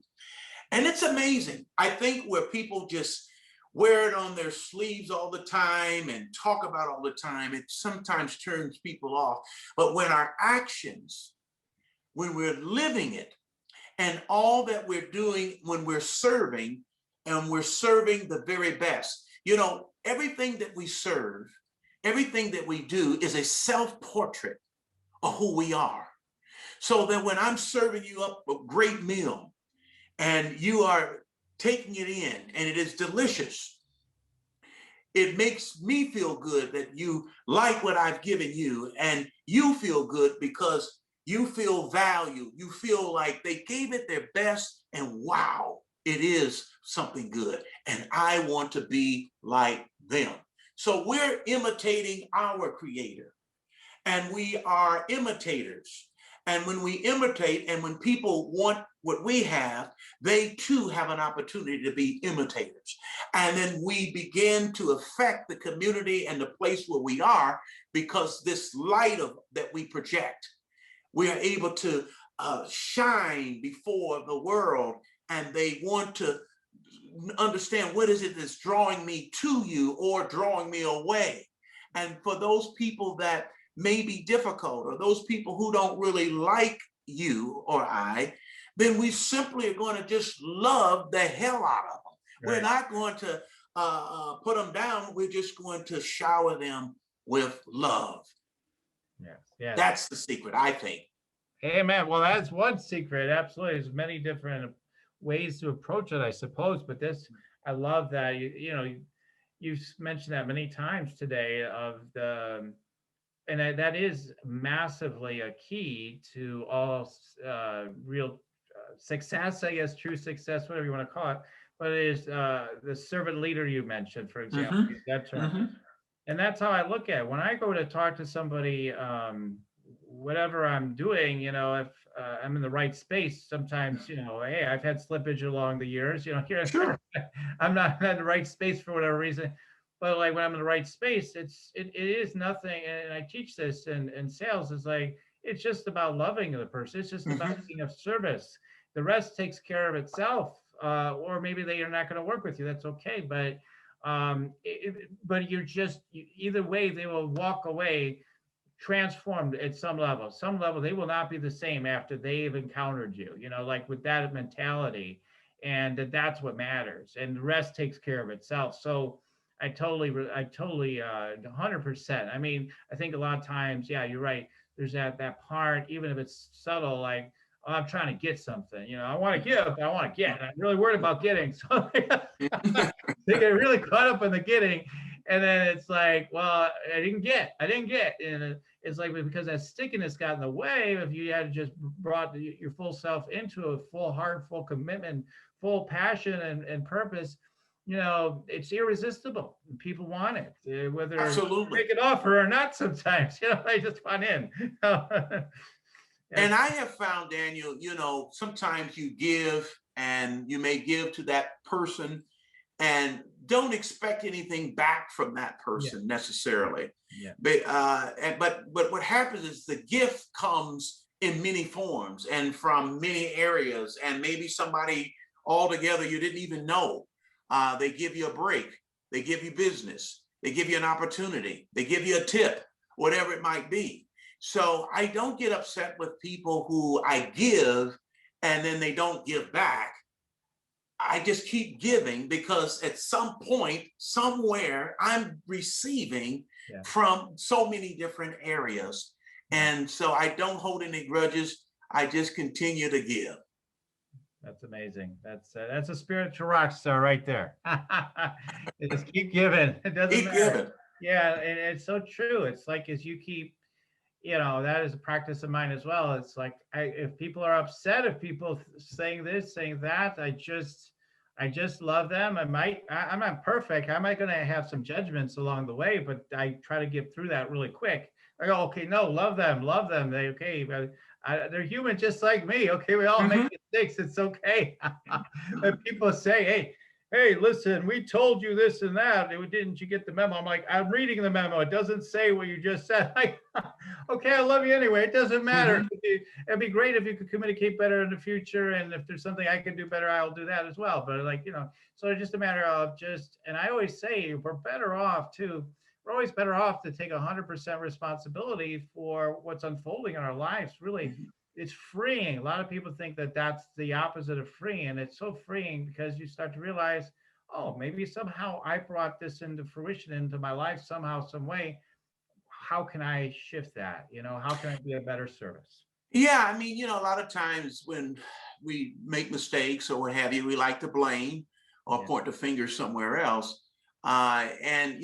And it's amazing. I think where people just wear it on their sleeves all the time and talk about all the time, it sometimes turns people off. But when our actions, when we're living it, and all that we're doing when we're serving, and we're serving the very best. Everything that we serve, everything that we do is a self-portrait of who we are. So that when I'm serving you up a great meal and you are taking it in and it is delicious, it makes me feel good that you like what I've given you, and you feel good because you feel valued. You feel like they gave it their best, and wow, it is something good. And I want to be like them. So we're imitating our Creator, and we are imitators. And when we imitate, and when people want what we have, they too have an opportunity to be imitators. And then we begin to affect the community and the place where we are, because this light that we project, we are able to shine before the world, and they want to understand what is it that's drawing me to you or drawing me away. And for those people that may be difficult, or those people who don't really like you or I, then we simply are going to just love the hell out of them. Right. We're not going to put them down. We're just going to shower them with love. Yes, yes. That's the secret, I think. Amen. Well, that's one secret. Absolutely. There's many different ways to approach it, I suppose. But I love that you've mentioned that many times today, and that is massively a key to all real success, I guess, true success, whatever you want to call it. But it is the servant leader you mentioned, for example, mm-hmm. that term. Mm-hmm. And that's how I look at it. When I go to talk to somebody, whatever I'm doing, if I'm in the right space, sometimes, hey, I've had slippage along the years, here, sure. I'm not in the right space for whatever reason. But like when I'm in the right space, it is nothing. And I teach this in sales, is like, it's just about loving the person. It's just mm-hmm. about being of service. The rest takes care of itself. or maybe they are not going to work with you. That's okay. But either way, they will walk away transformed at some level. Some level, they will not be the same after they've encountered you, like with that mentality. And that's what matters. And the rest takes care of itself. So I totally, 100%. I mean, I think a lot of times, yeah, you're right. There's that part, even if it's subtle, like, oh, I'm trying to get something, I want to give, but I want to get, and I'm really worried about getting. So they get really caught up in the getting. And then it's like, well, I didn't get. And it's like, because that stickiness got in the way. If you had just brought your full self into a full heart, full commitment, full passion and purpose, it's irresistible. People want it, whether Absolutely. make an offer or not. Sometimes, they just want in. And I have found, Daniel, sometimes you give and you may give to that person and don't expect anything back from that person necessarily. Yeah. But what happens is the gift comes in many forms and from many areas, and maybe somebody altogether you didn't even know. They give you a break, they give you business, they give you an opportunity, they give you a tip, whatever it might be. So I don't get upset with people who I give and then they don't give back. I just keep giving because at some point, somewhere, I'm receiving from so many different areas. And so I don't hold any grudges. I just continue to give. That's amazing. That's a spiritual rock star right there. Just keep giving. It doesn't Keep matter. giving. Yeah, and it's so true. It's like as you keep, that is a practice of mine as well. It's like if people are upset, if people saying this, saying that, I just love them. I'm not perfect. I might going to have some judgments along the way, but I try to get through that really quick. I go, okay, no, love them. They're human just like me. Okay, we all make mistakes. It's okay. But people say, hey, listen, we told you this and that. Didn't you get the memo? I'm like, I'm reading the memo. It doesn't say what you just said. Like, okay, I love you anyway. It doesn't matter. It'd be great if you could communicate better in the future. And if there's something I can do better, I'll do that as well. But so it's just a matter of and I always say we're better off too. We're always better off to take 100% responsibility for what's unfolding in our lives. Really, it's freeing. A lot of people think that that's the opposite of freeing. And it's so freeing because you start to realize, oh, maybe somehow I brought this into fruition into my life somehow, some way. How can I shift that? How can I be a better service? Yeah, I mean, a lot of times when we make mistakes or what have you, we like to blame or point the finger somewhere else. And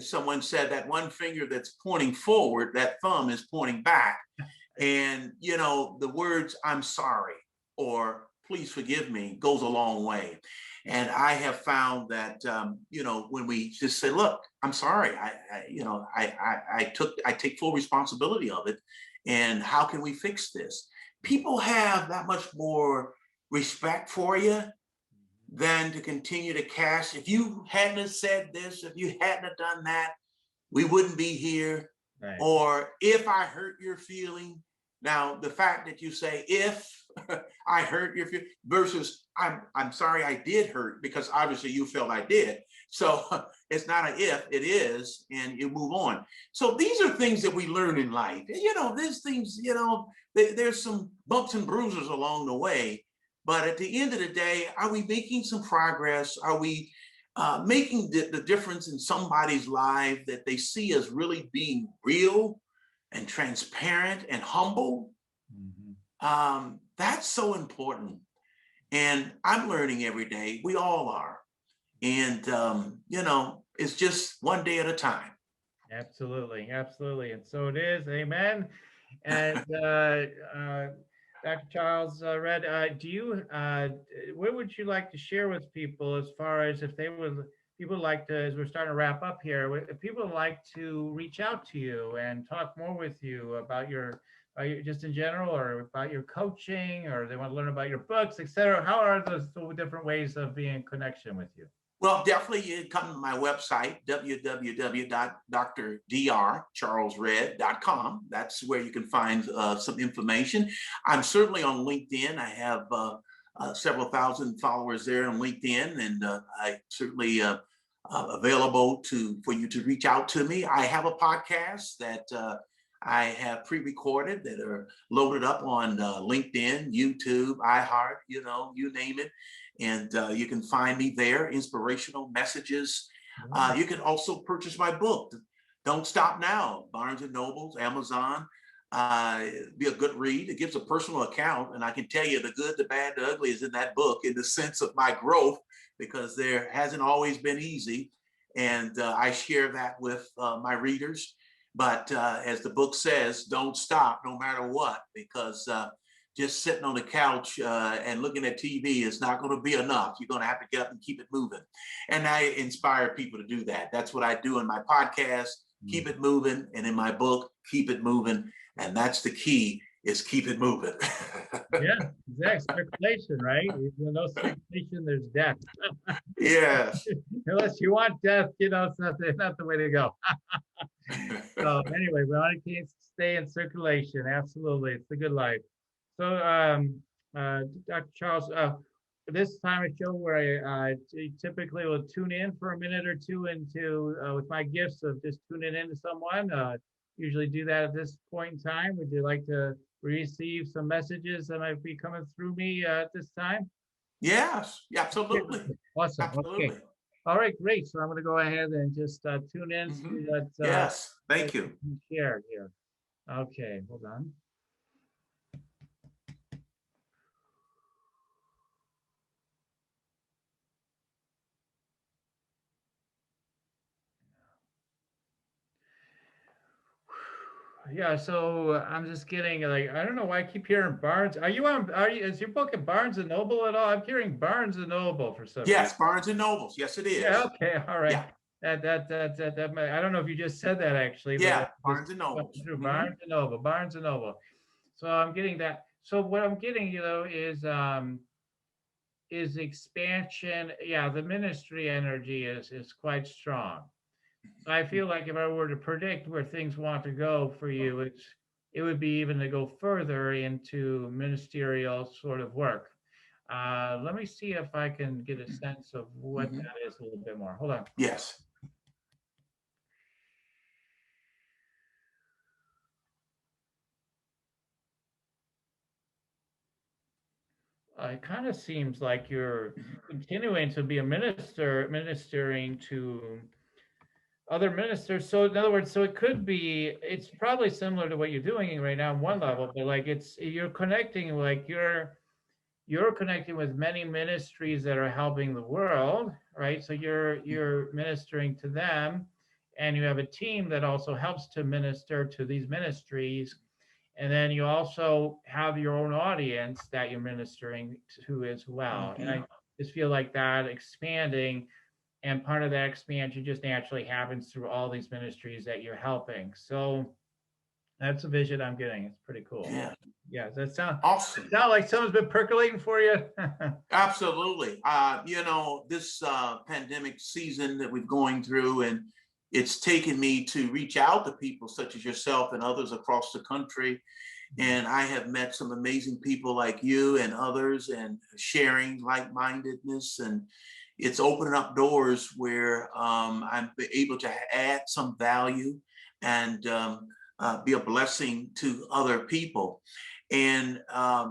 someone said that one finger that's pointing forward, that thumb is pointing back. And the words "I'm sorry" or "please forgive me" goes a long way. And I have found that when we just say, "Look, I'm sorry. I take full responsibility of it. And how can we fix this?" People have that much more respect for you than to continue to cast. If you hadn't have said this, if you hadn't have done that, we wouldn't be here. Right. Or if I hurt your feeling. Now, the fact that you say if I hurt your feeling versus I'm sorry I did hurt, because obviously you felt I did. So it's not an if, it is, and you move on. So these are things that we learn in life. There's things, there's some bumps and bruises along the way. But at the end of the day, are we making some progress? Are we making the difference in somebody's life that they see as really being real and transparent and humble? That's so important. And I'm learning every day. We all are. And, it's just one day at a time. Absolutely. Absolutely. And so it is. Amen. And Dr. Charles Red, what would you like to share with people as far as if people like to, as we're starting to wrap up here, if people would like to reach out to you and talk more with you about your just in general, or about your coaching, or they want to learn about your books, etc. How are those different ways of being in connection with you? Well, definitely you come to my website, www.drdrcharlesred.com. That's where you can find some information. I'm certainly on LinkedIn. I have several thousand followers there on LinkedIn, and I certainly available for you to reach out to me. I have a podcast that I have pre-recorded that are loaded up on LinkedIn, YouTube, iHeart, you name it. And you can find me there, inspirational messages. You can also purchase my book, Don't Stop Now, Barnes and Nobles, Amazon. Be a good read. It gives a personal account, and I can tell you the good, the bad, the ugly is in that book in the sense of my growth, because there hasn't always been easy. And I share that with my readers. But as the book says, don't stop no matter what, because just sitting on the couch and looking at TV is not going to be enough. You're going to have to get up and keep it moving. And I inspire people to do that. That's what I do in my podcast, keep it moving. And in my book, keep it moving. And that's the key, is keep it moving. Yeah, exactly. Circulation, right? If there's no circulation, there's death. Yes. Unless you want death, it's not the way to go. So anyway, we want to stay in circulation. Absolutely. It's a good life. So Dr. Charles, this time of show where I typically will tune in for a minute or two into with my gifts of just tuning in to someone. Usually do that at this point in time. Would you like to receive some messages that might be coming through me at this time? Yes, absolutely. Awesome. Absolutely. Okay. All right, great. So I'm going to go ahead and just tune in to that. Yes, thank you. Share here. Okay, hold on. Yeah, so I'm just getting I don't know why I keep hearing Barnes. Is your book at Barnes and Noble at all? I'm hearing Barnes and Noble for some reason. Yes, Barnes and Nobles. Yes, it is. Yeah, okay, all right. Yeah. That I don't know if you just said that actually. Yeah, Barnes and Nobles. Barnes and Noble, Barnes and Noble. So I'm getting that. So what I'm getting, is expansion. Yeah, the ministry energy is quite strong. I feel like if I were to predict where things want to go for you, it would be even to go further into ministerial sort of work. Let me see if I can get a sense of what that is a little bit more. Hold on. Yes. It kind of seems like you're continuing to be a ministering to other ministers. So in other words, so it's probably similar to what you're doing right now on one level, but you're connecting, you're connecting with many ministries that are helping the world, right? So you're ministering to them, and you have a team that also helps to minister to these ministries. And then you also have your own audience that you're ministering to as well. And I just feel like that expanding, and part of that expansion just naturally happens through all these ministries that you're helping. So that's a vision I'm getting. It's pretty cool. Yeah. Yeah. Does that sound awesome? Sound like someone's been percolating for you? Absolutely. This pandemic season that we're going through, and it's taken me to reach out to people such as yourself and others across the country. And I have met some amazing people like you and others, and sharing like-mindedness. And it's opening up doors where I'm able to add some value and be a blessing to other people. And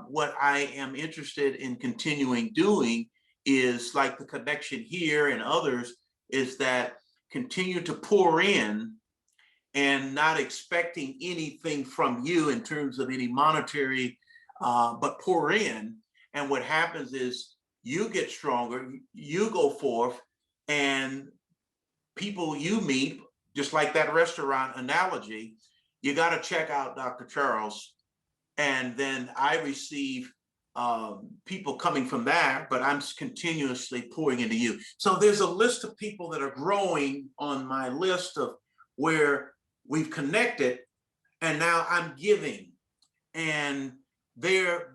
what I am interested in continuing doing is, like the connection here and others, is that continue to pour in and not expecting anything from you in terms of any monetary, but pour in. And what happens is you get stronger, you go forth, and people you meet, just like that restaurant analogy, you got to check out Dr. Charles. And then I receive people coming from that, but I'm continuously pouring into you. So there's a list of people that are growing on my list of where we've connected, and now I'm giving, and they'll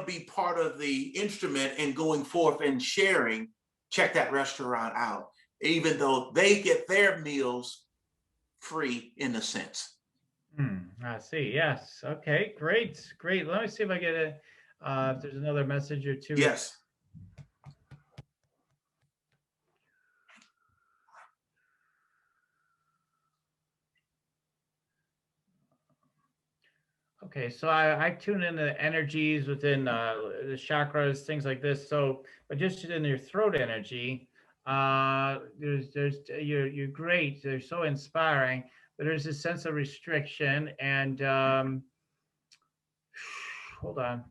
be part of the instrument in going forth and sharing. Check that restaurant out, even though they get their meals free in a sense. I see. Yes. Okay. Great. Let me see if I get If there's another message or two. Yes. Okay, so I tune in the energies within the chakras, things like this. So, but just in your throat energy, you're great. They're so inspiring, but there's this sense of restriction. And hold on.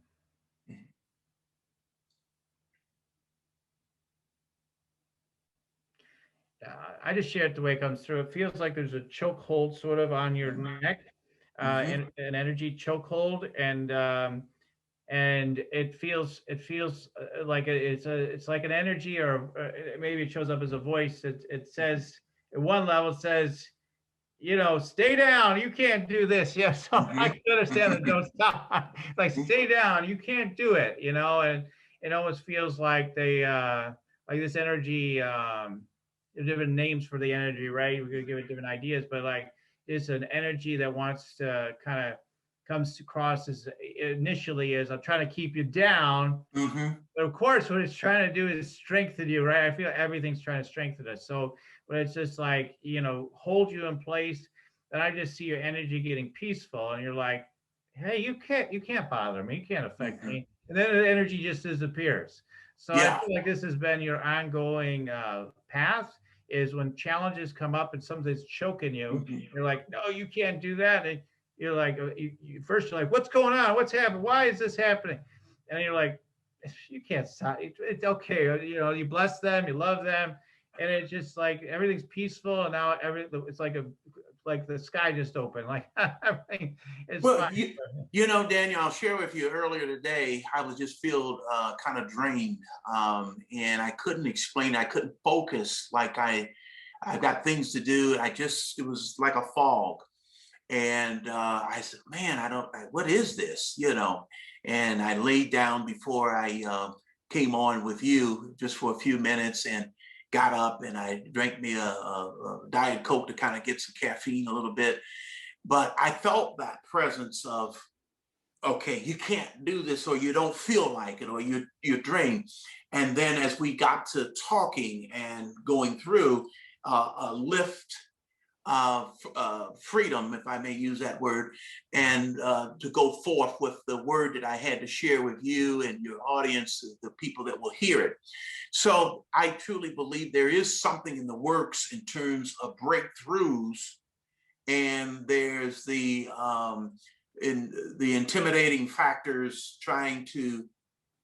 I just share it the way it comes through. It feels like there's a chokehold sort of on your neck, an energy chokehold, and it feels like it's like an energy, or maybe it shows up as a voice. It says at one level, it says, stay down, you can't do this. Yeah, so I can understand that. Don't stop. Like, stay down, you can't do it. And it almost feels like they like this energy. There's different names for the energy, right? We could give it different ideas, but like it's an energy that wants to kind of comes across as initially as I'm trying to keep you down. But of course, what it's trying to do is strengthen you, right? I feel everything's trying to strengthen us. So when it's just like, hold you in place, then I just see your energy getting peaceful, and you're like, hey, you can't bother me, you can't affect me. And then the energy just disappears. So I feel like this has been your ongoing path, is when challenges come up and something's choking you, you're like, no, you can't do that. And you're like, first you're like, what's going on? What's happening? Why is this happening? And you're like, you can't stop. It's okay. You bless them, you love them, and it's just like everything's peaceful. And now it's like the sky just opened. Like everything is Well, fine. Daniel, I'll share with you earlier today, I was just feel kind of drained, and I couldn't explain. I couldn't focus. Like I've got things to do. It was like a fog. And I said, man, what is this? And I laid down before I came on with you just for a few minutes, and got up and I drank me a Diet Coke to kind of get some caffeine a little bit. But I felt that presence of, okay, you can't do this, or you don't feel like it, or you're drained. And then as we got to talking and going through, a lift, freedom, if I may use that word, and to go forth with the word that I had to share with you and your audience, the people that will hear it. So I truly believe there is something in the works in terms of breakthroughs, and there's the intimidating factors trying to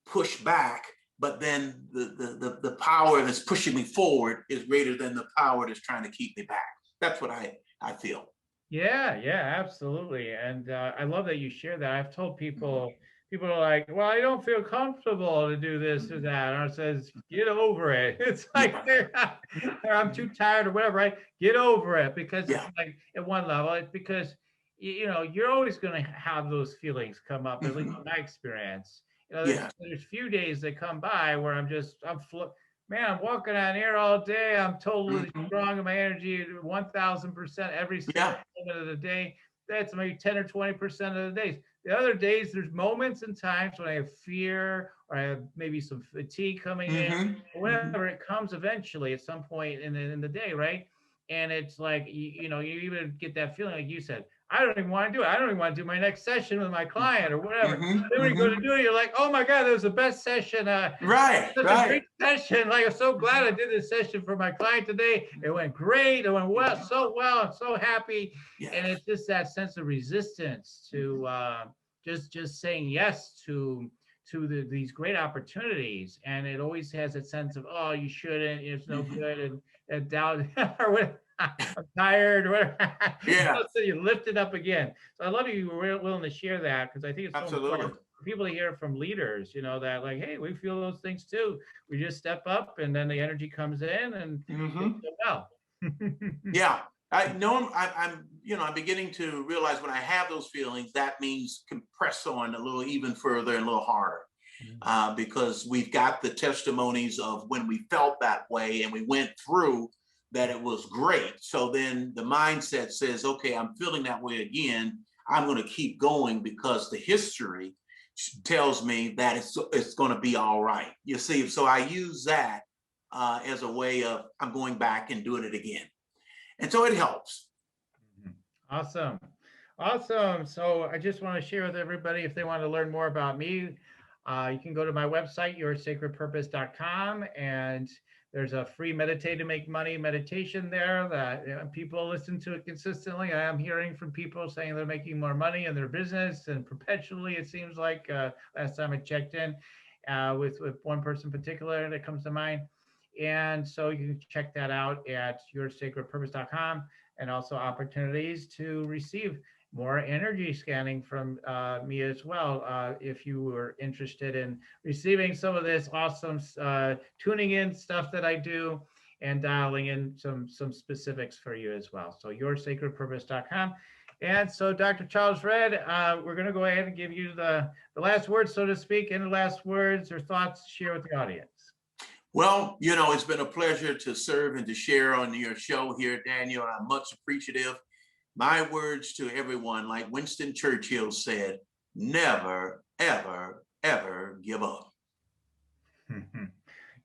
push back, but then the power that's pushing me forward is greater than the power that's trying to keep me back. That's what I feel. Yeah, absolutely. And I love that you share that. I've told people are like, well, I don't feel comfortable to do this or that. Or it says, get over it. It's like, I'm too tired or whatever, right? Get over it. Because it's like at one level, it's because, you're always going to have those feelings come up, at least in my experience. There's few days that come by where man, I'm walking on air all day. I'm totally strong in my energy, 1,000% every single moment of the day. That's maybe 10 or 20% of the days. The other days, there's moments and times when I have fear, or I have maybe some fatigue coming in, or whatever. It comes eventually at some point in the day, right? And it's like, you even get that feeling, like you said, I don't even want to do it. I don't even want to do my next session with my client or whatever. Then when you go to do it, you're like, oh my God, that was the best session. Right. Such a great session. Like, I'm so glad I did this session for my client today. It went great. It went so well. I'm so happy. And it's just that sense of resistance to just saying yes to these great opportunities. And it always has a sense of, oh, you shouldn't, it's no good, and doubt or whatever. I'm tired, or whatever. So you lift it up again. So I love you were willing to share that, because I think it's so important for people to hear from leaders, that like, hey, we feel those things too. We just step up, and then the energy comes in, and well. I know I'm beginning to realize when I have those feelings, that means compress on a little even further and a little harder. Because we've got the testimonies of when we felt that way and we went through that, it was great. So then the mindset says, okay, I'm feeling that way again. I'm going to keep going, because the history tells me that it's going to be all right. You see, so I use that as a way of I'm going back and doing it again. And so it helps. Awesome. Awesome. So I just want to share with everybody, if they want to learn more about me, you can go to my website, yoursacredpurpose.com, and there's a free Meditate to Make Money meditation there that people listen to it consistently. I am hearing from people saying they're making more money in their business, and perpetually, it seems like, last time I checked in with one person in particular that comes to mind. And so you can check that out at yoursacredpurpose.com, and also opportunities to receive more energy scanning from me as well. If you were interested in receiving some of this awesome tuning in stuff that I do and dialing in some specifics for you as well. So yoursacredpurpose.com. And so, Dr. Charles Redd, we're going to go ahead and give you the last words, so to speak. Any last words or thoughts to share with the audience? Well, you know, it's been a pleasure to serve and to share on your show here, Daniel. I'm much appreciative. My words to everyone, like Winston Churchill said, never, ever, ever give up.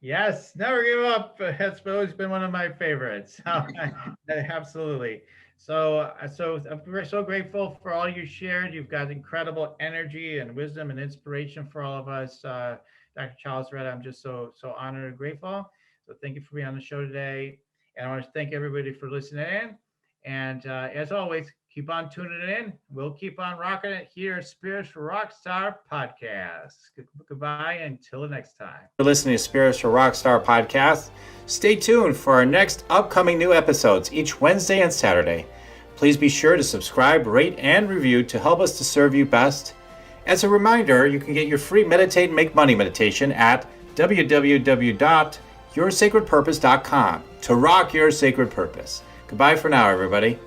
Yes, never give up. That's always been one of my favorites. Absolutely. So I'm so grateful for all you shared. You've got incredible energy and wisdom and inspiration for all of us. Dr. Charles Redd, I'm just so honored and grateful. So thank you for being on the show today. And I want to thank everybody for listening in. And as always, keep on tuning in. We'll keep on rocking it here at Spiritual Rockstar Podcast. Goodbye until the next time. For listening to Spiritual Rockstar Podcast, stay tuned for our next upcoming new episodes each Wednesday and Saturday. Please be sure to subscribe, rate, and review to help us to serve you best. As a reminder, you can get your free Meditate and Make Money meditation at www.yoursacredpurpose.com to rock your sacred purpose. Goodbye for now, everybody.